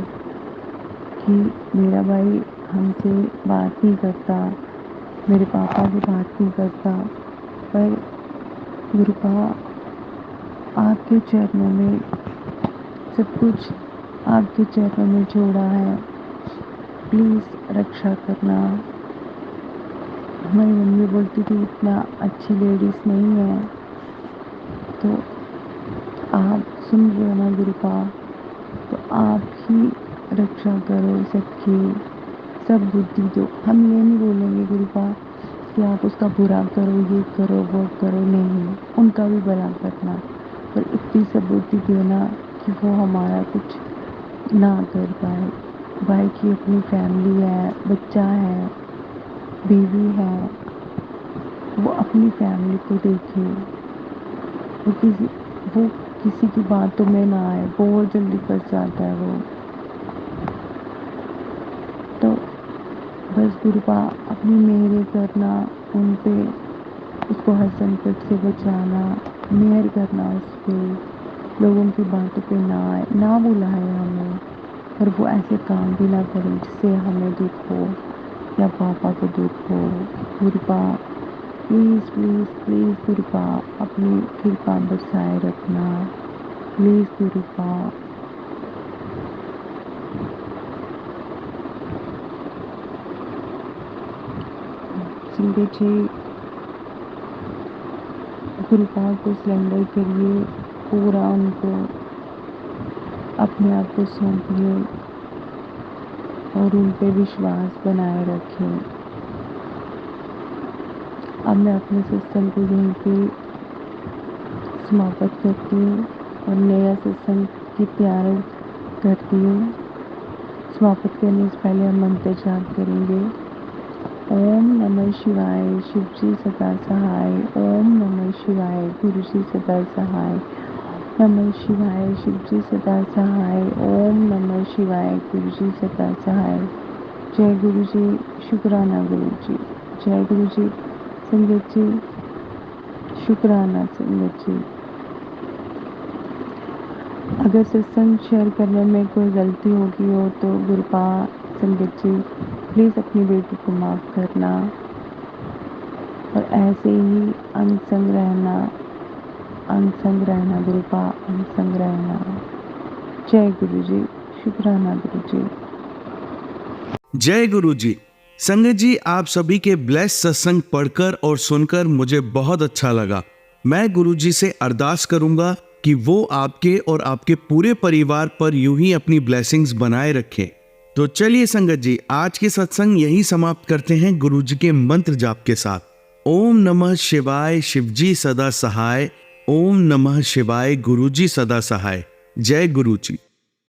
S6: कि मेरा भाई हमसे बात नहीं करता, मेरे पापा से बात नहीं करता, पर गुरुपा आपके चरणों में सब कुछ आपके चरणों में छोड़ा है, प्लीज़ रक्षा करना। हमारी मम्मी बोलती थी इतना अच्छी लेडीज़ नहीं है, तो आप सुन रहे हो ना गुरुपा, तो आप ही रक्षा करो सबकी, सब बुद्धि दो। हम ये नहीं बोलेंगे गुरुपा कि आप उसका बुरा करो, ये करो, वो करो, नहीं, उनका भी भला करना, पर इतनी सब बुद्धि देना कि वो हमारा कुछ ना कर पाए। भाई की अपनी फैमिली है, बच्चा है, बीवी है, वो अपनी फैमिली को देखे, वो किसी की बातों में ना आए, बहुत जल्दी फंस जाता है वो। तो बस गुरुपा अपनी मेहर करना उन पे, उसको हर संकट से बचाना, मेहर करना उस पर, लोगों की बातों पे ना आए, ना बुलाए हमें, और वो ऐसे काम भी ना करे जिससे हमें दुख हो या पापा को दुख हो। गुरुपा प्लीज़ प्लीज़ प्लीज़ गुरुपा अपनी कृपा बरसाए रखना, प्लीज़ गुरुपा। संगत जी, गुरुपा को सिलेंडर करिए, पूरा उनको अपने आप को सौंपिए और उन पे विश्वास बनाए रखें। अब मैं अपने सत्संग को यहीं पे समाप्त करती हूँ और नया सत्संग की तैयारी करती हूँ। समाप्त करने से पहले हम मंत्र जाप करेंगे। ओम नमः शिवाय, शिव जी सदा सहाय। ओम नमः शिवाय, गुरु जी सदा सहाय। नमः शिवाय, शिव जी सदा सहाय। ओम नमः शिवाय, गुरु जी सदा सहाय। जय गुरु जी, शुक्राना गुरु जी। जय गुरु जी। संगत जी, शुक्राना संगत जी। अगर सत्संग शेयर करने में कोई गलती होगी हो तो गुरुपा संगत जी प्लीज़ अपनी बेटी को माफ़ करना, और ऐसे ही अनसंग रहना गुरुपा, अनसंग रहना। जय गुरु जी, शुक्राना गुरु जी।
S1: जय गुरु जी। संगत जी, आप सभी के ब्लेस सत्संग पढ़कर और सुनकर मुझे बहुत अच्छा लगा। मैं गुरु जी से अरदास करूंगा कि वो आपके और आपके पूरे परिवार पर यूं ही अपनी ब्लेसिंग्स बनाए रखें। तो चलिए संगत जी, आज के सत्संग यही समाप्त करते हैं गुरु जी के मंत्र जाप के साथ। ओम नमः शिवाय, शिवजी सदा सहाय। ओम नमः शिवाय, गुरु जी सदा सहाय। जय गुरु जी।